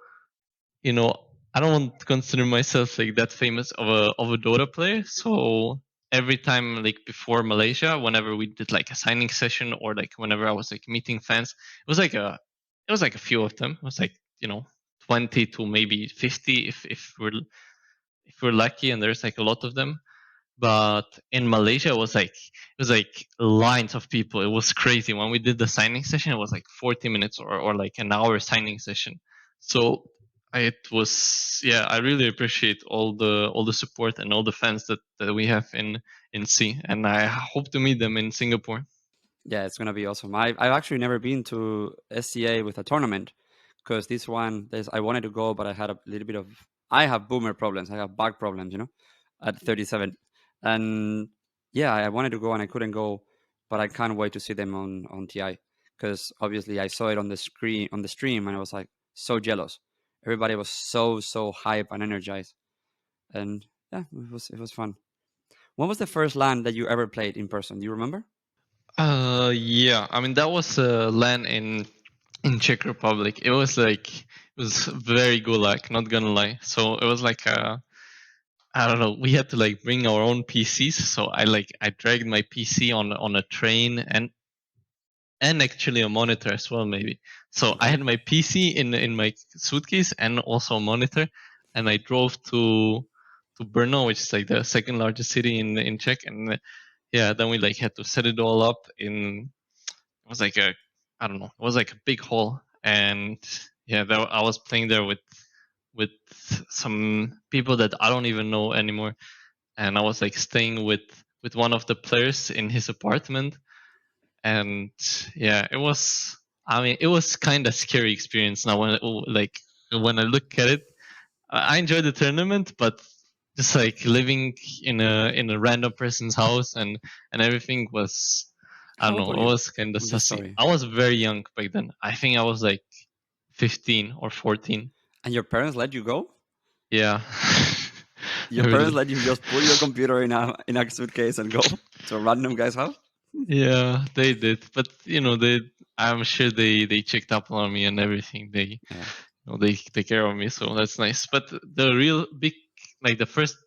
I don't want to consider myself like that famous of a Dota player. So every time like before Malaysia, whenever we did like a signing session or like whenever I was like meeting fans, it was like a few of them. It was like 20 to maybe 50 if we're lucky, and there's like a lot of them. But in Malaysia, it was like lines of people. It was crazy. When we did the signing session, it was like 40 minutes or like an hour signing session. So it was I really appreciate all the support and all the fans that we have in C, and I hope to meet them in Singapore. Yeah, it's gonna be awesome. I've actually never been to SCA with a tournament, because this one I wanted to go, but I had a little bit of I have boomer problems. I have back problems, at 37, and yeah, I wanted to go and I couldn't go, but I can't wait to see them on TI, because obviously I saw it on the stream, and I was like so jealous. Everybody was so hype and energized, and yeah, it was fun. When was the first LAN that you ever played in person? Do you remember? Yeah, I mean that was LAN in Czech Republic. It was very good luck, not gonna lie. So it was like I don't know, we had to like bring our own PCs. So I dragged my PC on a train and actually a monitor as well maybe. So I had my PC in my suitcase and also a monitor, and I drove to Brno, which is like the second largest city in Czech, and yeah, then we like had to set it all up in. It was like a I don't know, it was like a big hall, and yeah, I was playing there with some people that I don't even know anymore, and I was like staying with one of the players in his apartment, and yeah, it was. I mean, it was kind of scary experience. Now when I look at it, I enjoyed the tournament, but just like living in a random person's house and everything was. I How don't old know. were It you? was kind of With this sussy. story. I was very young back then. I think I was like 15 or 14. And your parents let you go? Yeah. Your parents let you just put your computer in a suitcase and go to a random guy's house? Yeah, they did. But I'm sure they checked up on me and everything. They Yeah. they take care of me, so that's nice. But the real big, like the first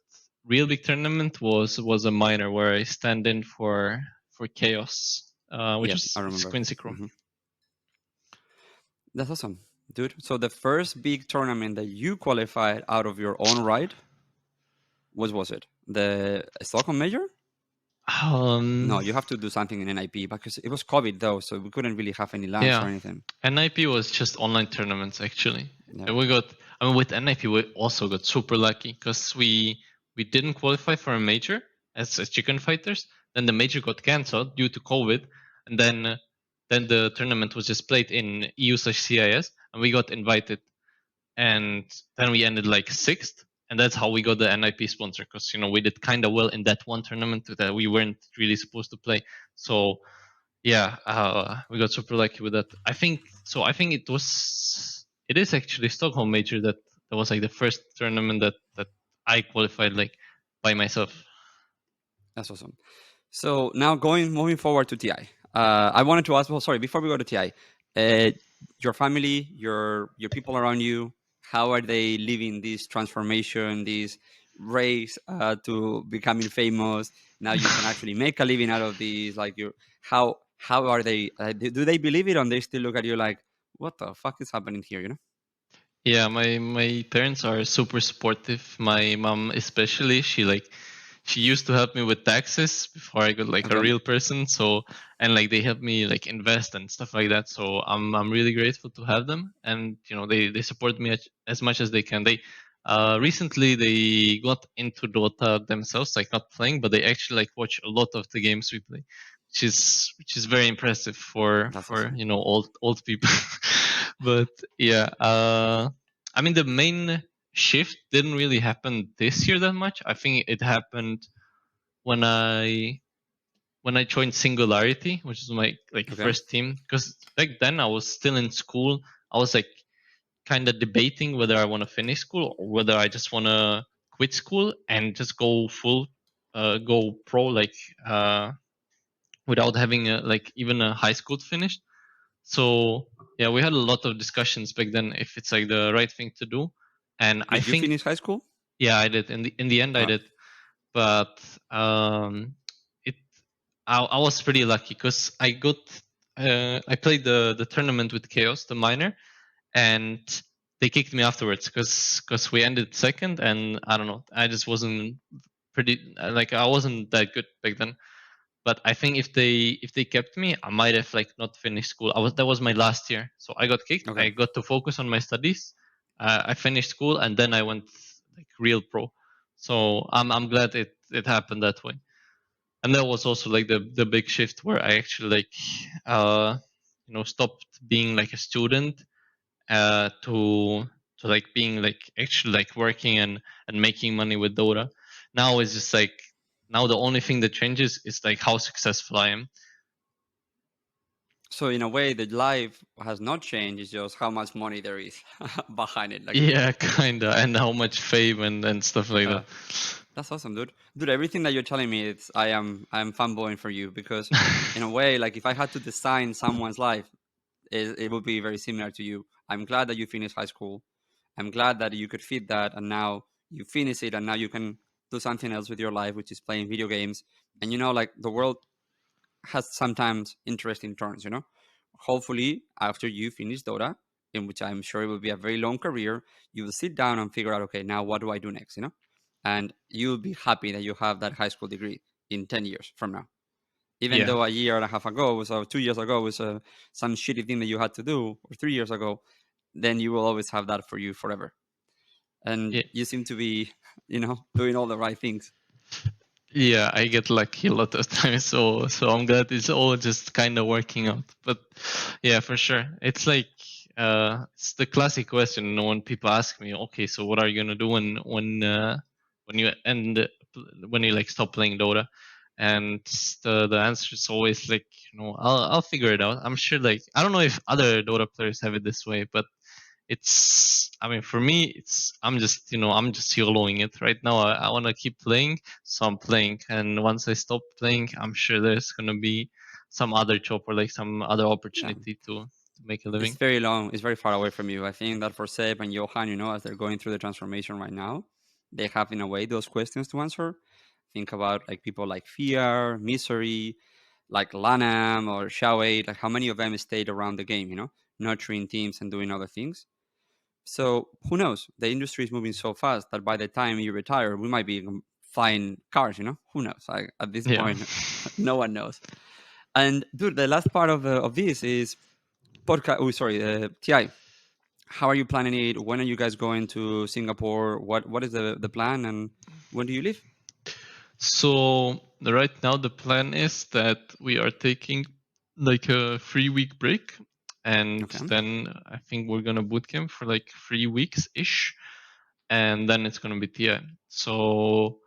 real big tournament was a minor where I stand in for Chaos, which Yeah, I was remember. Quincy Crow. That's awesome, dude. So the first big tournament that you qualified out of your own right, what was it? The Stockholm Major? No, you have to do something in NIP because it was COVID though, so we couldn't really have any LANs or anything. NIP was just online tournaments actually. Yeah. And we got, I mean, with NIP we also got super lucky because we didn't qualify for a major as chicken fighters. Then the major got cancelled due to COVID, and then the tournament was just played in EU/CIS, and we got invited, and then we ended like 6th, and that's how we got the NIP sponsor because we did kind of well in that one tournament that we weren't really supposed to play. So yeah, we got super lucky with that. I think it is actually Stockholm major that was like the first tournament that I qualified like by myself. That's awesome. So now moving forward to TI. I wanted to ask. Well, sorry, before we go to TI, your family, your people around you, how are they living this transformation, this race to becoming famous? Now you can actually make a living out of these. Like how are they? Do they believe it, or they still look at you like, what the fuck is happening here? Yeah, my parents are super supportive. My mom especially, she used to help me with taxes before I got like a real person. So, and like they help me like invest and stuff like that. So I'm really grateful to have them, and they support me as much as they can. They recently they got into Dota themselves, like not playing, but they actually like watch a lot of the games we play, which is very impressive for Awesome. old people. But yeah, I mean the main shift didn't really happen this year that much. I think it happened when I joined Singularity, which is my first team. Because back then I was still in school. I was like kind of debating whether I want to finish school or whether I just want to quit school and just go go pro, without having even a high school finished. So yeah, we had a lot of discussions back then if it's like the right thing to do. And I Did you think finish high school? yeah, I did. In the end, I did. But it I was pretty lucky because I played the tournament with Chaos, the minor, and they kicked me afterwards because we ended second, and I don't know, I just wasn't I wasn't that good back then. But I think if they kept me, I might have like not finished school. That was my last year, so I got kicked. I got to focus on my studies. I finished school and then I went like real pro. So I'm glad it happened that way. And that was also like the big shift where I actually stopped being like a student to like being like actually like working and making money with Dota. Now it's just like now the only thing that changes is like how successful I am. So in a way, the life has not changed. It's just how much money there is behind it. Yeah, kinda, and how much fame and stuff like that. That's awesome, dude. Dude, everything that you're telling me, I'm fanboying for you because in a way, like if I had to design someone's life, it would be very similar to you. I'm glad that you finished high school. I'm glad that you could fit that, and now you finish it, and now you can do something else with your life, which is playing video games. And like the world has sometimes interesting turns. Hopefully, after you finish Dota, in which I'm sure it will be a very long career, you will sit down and figure out, okay, now what do I do next? And you'll be happy that you have that high school degree in 10 years from now. Even though a year and a half ago was, or 2 years ago was some shitty thing that you had to do, or 3 years ago, then you will always have that for you forever. And you seem to be, doing all the right things. Yeah, I get lucky a lot of times, so I'm glad it's all just kind of working out. But yeah, for sure, it's like it's the classic question. When people ask me, okay, so what are you gonna do when you when you like stop playing Dota? And the answer is always like, I'll figure it out. I'm sure. Like I don't know if other Dota players have it this way, but I mean, for me, I'm just YOLOing it right now. I want to keep playing, so I'm playing. And once I stop playing, I'm sure there's going to be some other job or like some other opportunity to make a living. It's very long. It's very far away from you. I think that for Seb and Johan, as they're going through the transformation right now, they have in a way those questions to answer. Think about like people like Fear, Misery, like Lanam or Xiaowei, like how many of them stayed around the game, nurturing teams and doing other things. So who knows? The industry is moving so fast that by the time you retire, we might be find cars. Who knows? Like at this Yeah. point, no one knows. And dude, the last part of this is podcast. Oh, sorry, TI. How are you planning it? When are you guys going to Singapore? What is the plan, and when do you leave? So right now the plan is that we are taking like a 3-week break, and Okay. then I think we're gonna bootcamp for like 3 weeks ish, and then it's gonna be TI. So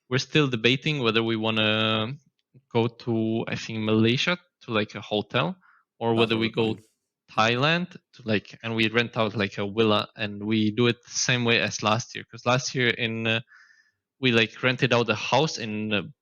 we're still debating whether we wanna go to, I think, Malaysia to like a hotel, or That's whether where we we're go going. Thailand to like, and we rent out like a villa, and we do it the same way as last year. Because last year we like rented out a house in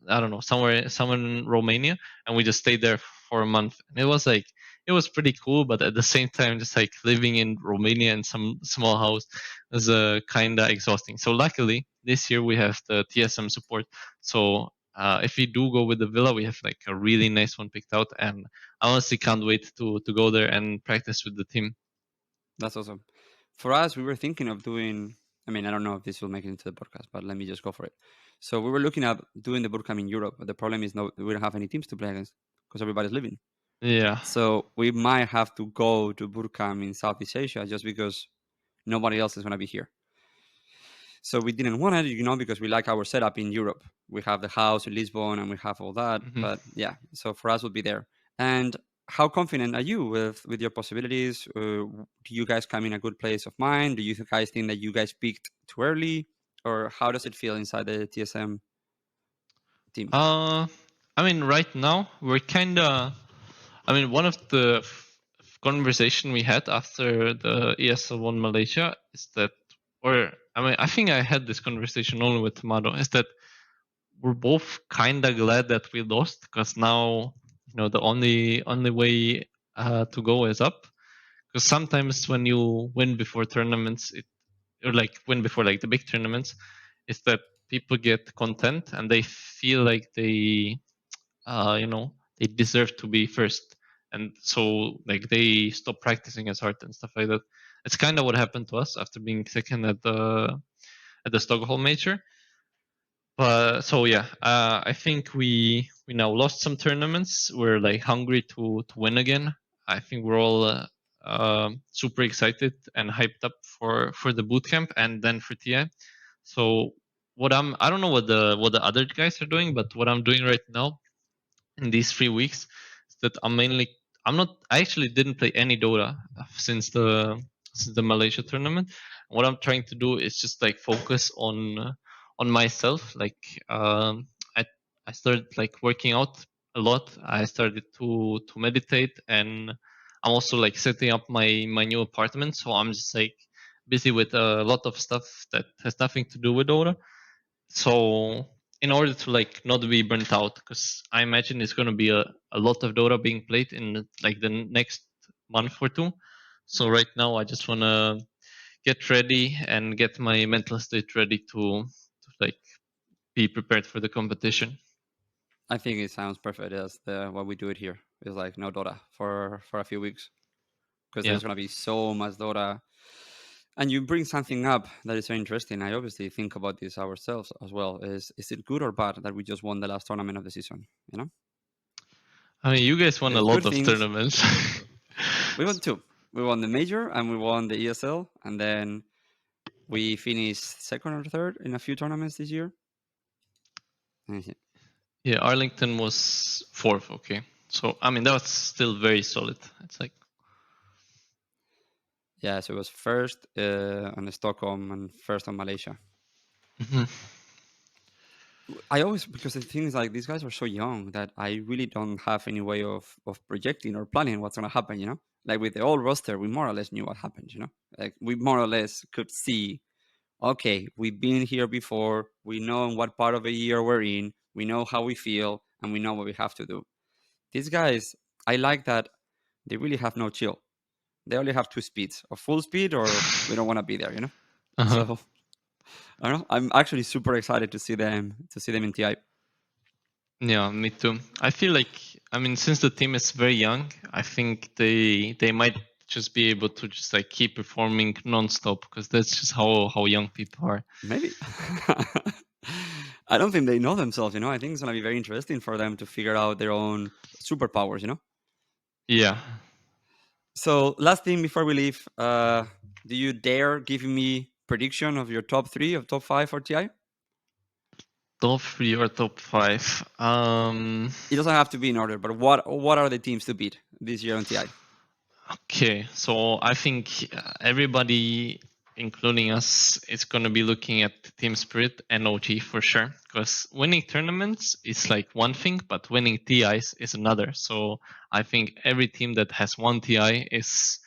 I don't know, somewhere in Romania, and we just stayed there for a month. And it was pretty cool, but at the same time, just like living in Romania in some small house was kind of exhausting. So luckily, this year we have the TSM support. So if we do go with the villa, we have like a really nice one picked out, and I honestly can't wait to go there and practice with the team. That's awesome. For us, we were thinking of doing. I mean, I don't know if this will make it into the podcast, but let me just go for it. So we were looking at doing the bootcamp in Europe, but the problem is we don't have any teams to play against because everybody's leaving. Yeah. So we might have to go to bootcamp in Southeast Asia just because nobody else is going to be here. So we didn't want it, because we like our setup in Europe. We have the house in Lisbon and we have all that. Mhm. But yeah, so for us, would be there. And how confident are you with your possibilities? Do you guys come in a good place of mind? Do you guys think that you guys peaked too early? Or how does it feel inside the TSM team? I mean, right now we're kind of. I mean, one of the conversation we had after the ESL won Malaysia is that, or I mean, I think I had this conversation only with Tomado, is that we're both kind of glad that we lost, because now the only way to go is up. Because sometimes when you win before tournaments, or like win before like the big tournaments, is that people get content and they feel like they they deserve to be first, and so like they stop practicing as hard and stuff like that. It's kind of what happened to us after being second at the Stockholm major. But so yeah, I think we now lost some tournaments. We're like hungry to win again. I think we're all super excited and hyped up for the bootcamp and then for TI. So I don't know what the other guys are doing, but what I'm doing right now in these 3 weeks is that I actually didn't play any Dota since the Malaysia tournament. What I'm trying to do is just like focus on myself. Like I I started like working out a lot. I started to meditate, and I'm also like setting up my new apartment. So I'm just like busy with a lot of stuff that has nothing to do with Dota. So in order to like not be burnt out, because I imagine it's going to be a lot of Dota being played in like the next month or two. So right now I just want to get ready and get my mental state ready to like be prepared for the competition. I think it sounds perfect as what we do it here. It's like no Dota for a few weeks because Yeah. there's going to be so much Dota. And you bring something up that is very interesting. I obviously think about this ourselves as well. Is it good or bad that we just won the last tournament of the season? I mean, you guys won a There's lot good of things. tournaments. We won two. We won the major and we won the ESL, and then we finished second or third in a few tournaments this year. Yeah, Arlington was fourth. Okay, so I mean that's still very solid. It's like Yeah, so it was first on Stockholm and first on Malaysia. mhm. I always, because the thing is like these guys are so young that I really don't have any way of projecting or planning what's going to happen. Like with the old roster, we more or less knew what happened. Like we more or less could see, okay, we've been here before, we know what part of the year we're in, we know how we feel, and we know what we have to do. These guys, I like that they really have no chill. They only have two speeds, or full speed or we don't want to be there. Uh-huh. So I don't know. I'm actually super excited to see them in TI. Yeah, me too. I feel like, I mean, since the team is very young, I think they might just be able to just like keep performing nonstop, because that's just how young people are. Maybe. I don't think they know themselves, I think it's going to be very interesting for them to figure out their own superpowers. Yeah. So last thing before we leave, do you dare give me prediction of your top 3 or top 5 for TI? Top 3 or top 5? It doesn't have to be in order, but what are the teams to beat this year on TI? Okay, so I think everybody, including us, is going to be looking at Team Spirit and OG for sure. Because winning tournaments is like one thing, but winning TIs is another. So I think every team that has won TI is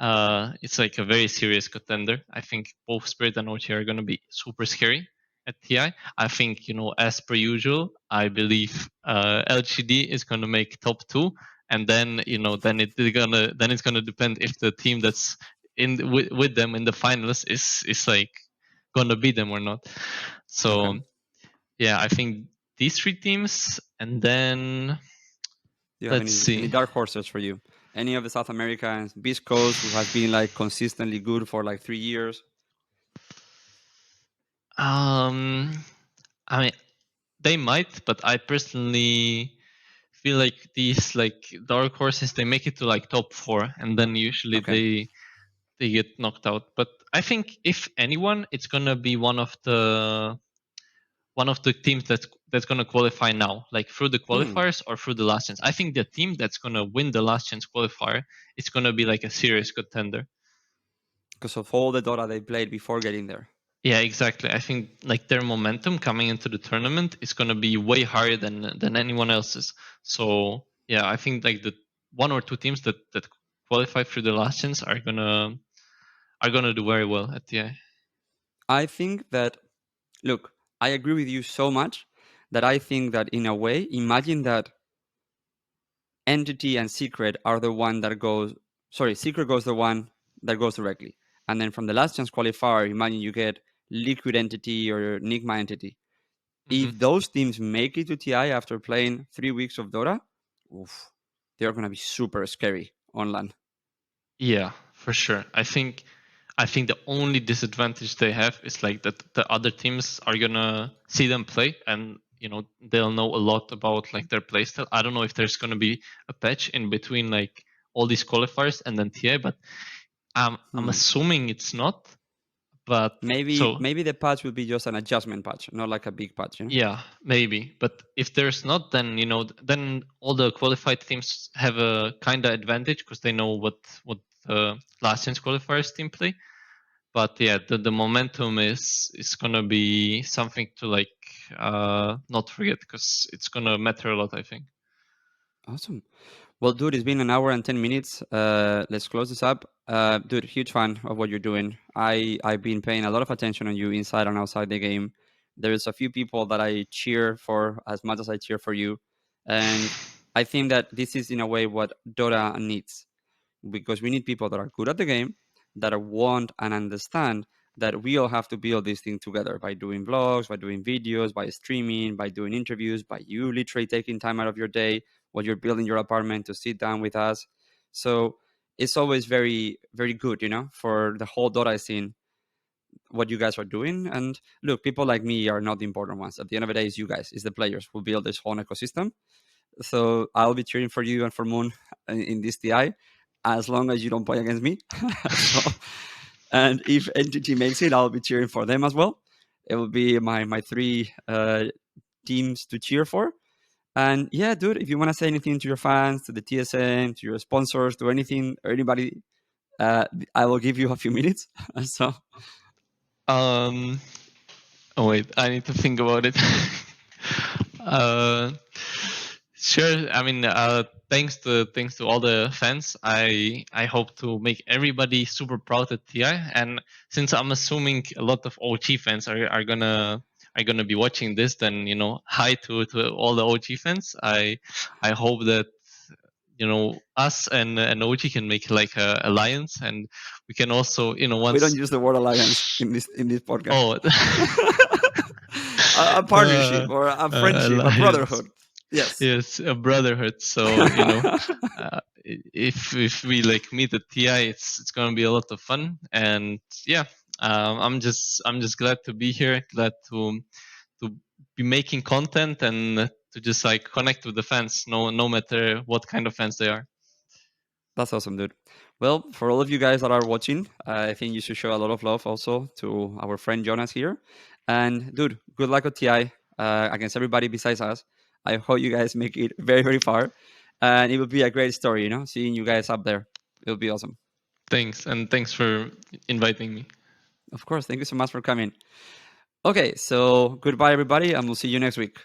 it's like a very serious contender. I think both Spirit and OG are going to be super scary at TI. I think, as per usual, I believe LGD is going to make top 2. And then then it's gonna depend if the team that's in with them in the finals is like gonna beat them or not. So Okay. yeah, I think these 3 teams, and then Do you have let's see. any dark horses for you? Any of the South Americans, Beast Coast, who has been like consistently good for like 3 years? I mean, they might, but I personally feel like these like dark horses, they make it to like top 4, and then usually Okay. they get knocked out. But I think if anyone, it's gonna be one of the teams that's gonna qualify now, like through the qualifiers or through the last chance. I think the team that's gonna win the last chance qualifier, it's gonna be like a serious contender. Because of all the Dota they played before getting there. Yeah, exactly. I think like their momentum coming into the tournament is gonna be way higher than anyone else's. So yeah, I think like the 1 or 2 teams that qualify through the last chance are gonna do very well at the end. I think that, look, I agree with you so much that I think that in a way, imagine that Entity and Secret are the one that goes, Secret goes the one that goes directly. And then from the last chance qualifier, imagine you get Liquid Entity or Nigma Entity. If those teams make it to TI after playing 3 weeks of Dota, they're going to be super scary on LAN. Yeah, for sure. I think the only disadvantage they have is like that the other teams are gonna see them play, and they'll know a lot about like their playstyle. I don't know if there's gonna be a patch in between like all these qualifiers and then TI, but I'm assuming it's not. But maybe the patch will be just an adjustment patch, not like a big patch. Yeah, maybe. But if there's not, then then all the qualified teams have a kind of advantage because they know what the last chance qualifiers team play. But yeah, the momentum is gonna be something to like not forget, because it's gonna matter a lot, I think. Awesome. Well, dude, it's been an hour and 10 minutes. Let's close this up. Dude, huge fan of what you're doing. I've been paying a lot of attention on you inside and outside the game. There's a few people that I cheer for as much as I cheer for you. And I think that this is in a way what Dota needs, because we need people that are good at the game, that want and understand that we all have to build this thing together by doing vlogs, by doing videos, by streaming, by doing interviews, by you literally taking time out of your day while you're building your apartment to sit down with us. So it's always very, very good, for the whole Dota scene, what you guys are doing. And look, people like me are not the important ones. At the end of the day, it's you guys, it's the players who build this whole ecosystem. So I'll be cheering for you and for Moon in this TI, as long as you don't play against me. And if Entity makes it, I'll be cheering for them as well. It will be my 3 teams to cheer for. And yeah, dude, if you want to say anything to your fans, to the TSM, to your sponsors, to anything or anybody, I will give you a few minutes. So. Oh wait, I need to think about it. Sure. I mean, thanks to all the fans. I hope to make everybody super proud at TI. And since I'm assuming a lot of OG fans are gonna be watching this, then hi to all the OG fans. I hope that us and OG can make like a alliance, and we can also once we don't use the word alliance in this podcast. Oh. A partnership or a friendship, a brotherhood. Yes, a brotherhood. So if we like meet at TI, it's gonna be a lot of fun. And yeah, I'm just glad to be here, glad to be making content and to just like connect with the fans, no matter what kind of fans they are. That's awesome, dude. Well, for all of you guys that are watching, I think you should show a lot of love also to our friend Jonas here. And dude, good luck at TI against everybody besides us. I hope you guys make it very, very far. And it will be a great story, you know, seeing you guys up there. It'll be awesome. Thanks, and thanks for inviting me. Of course. Thank you so much for coming. Okay, so goodbye, everybody, and we'll see you next week.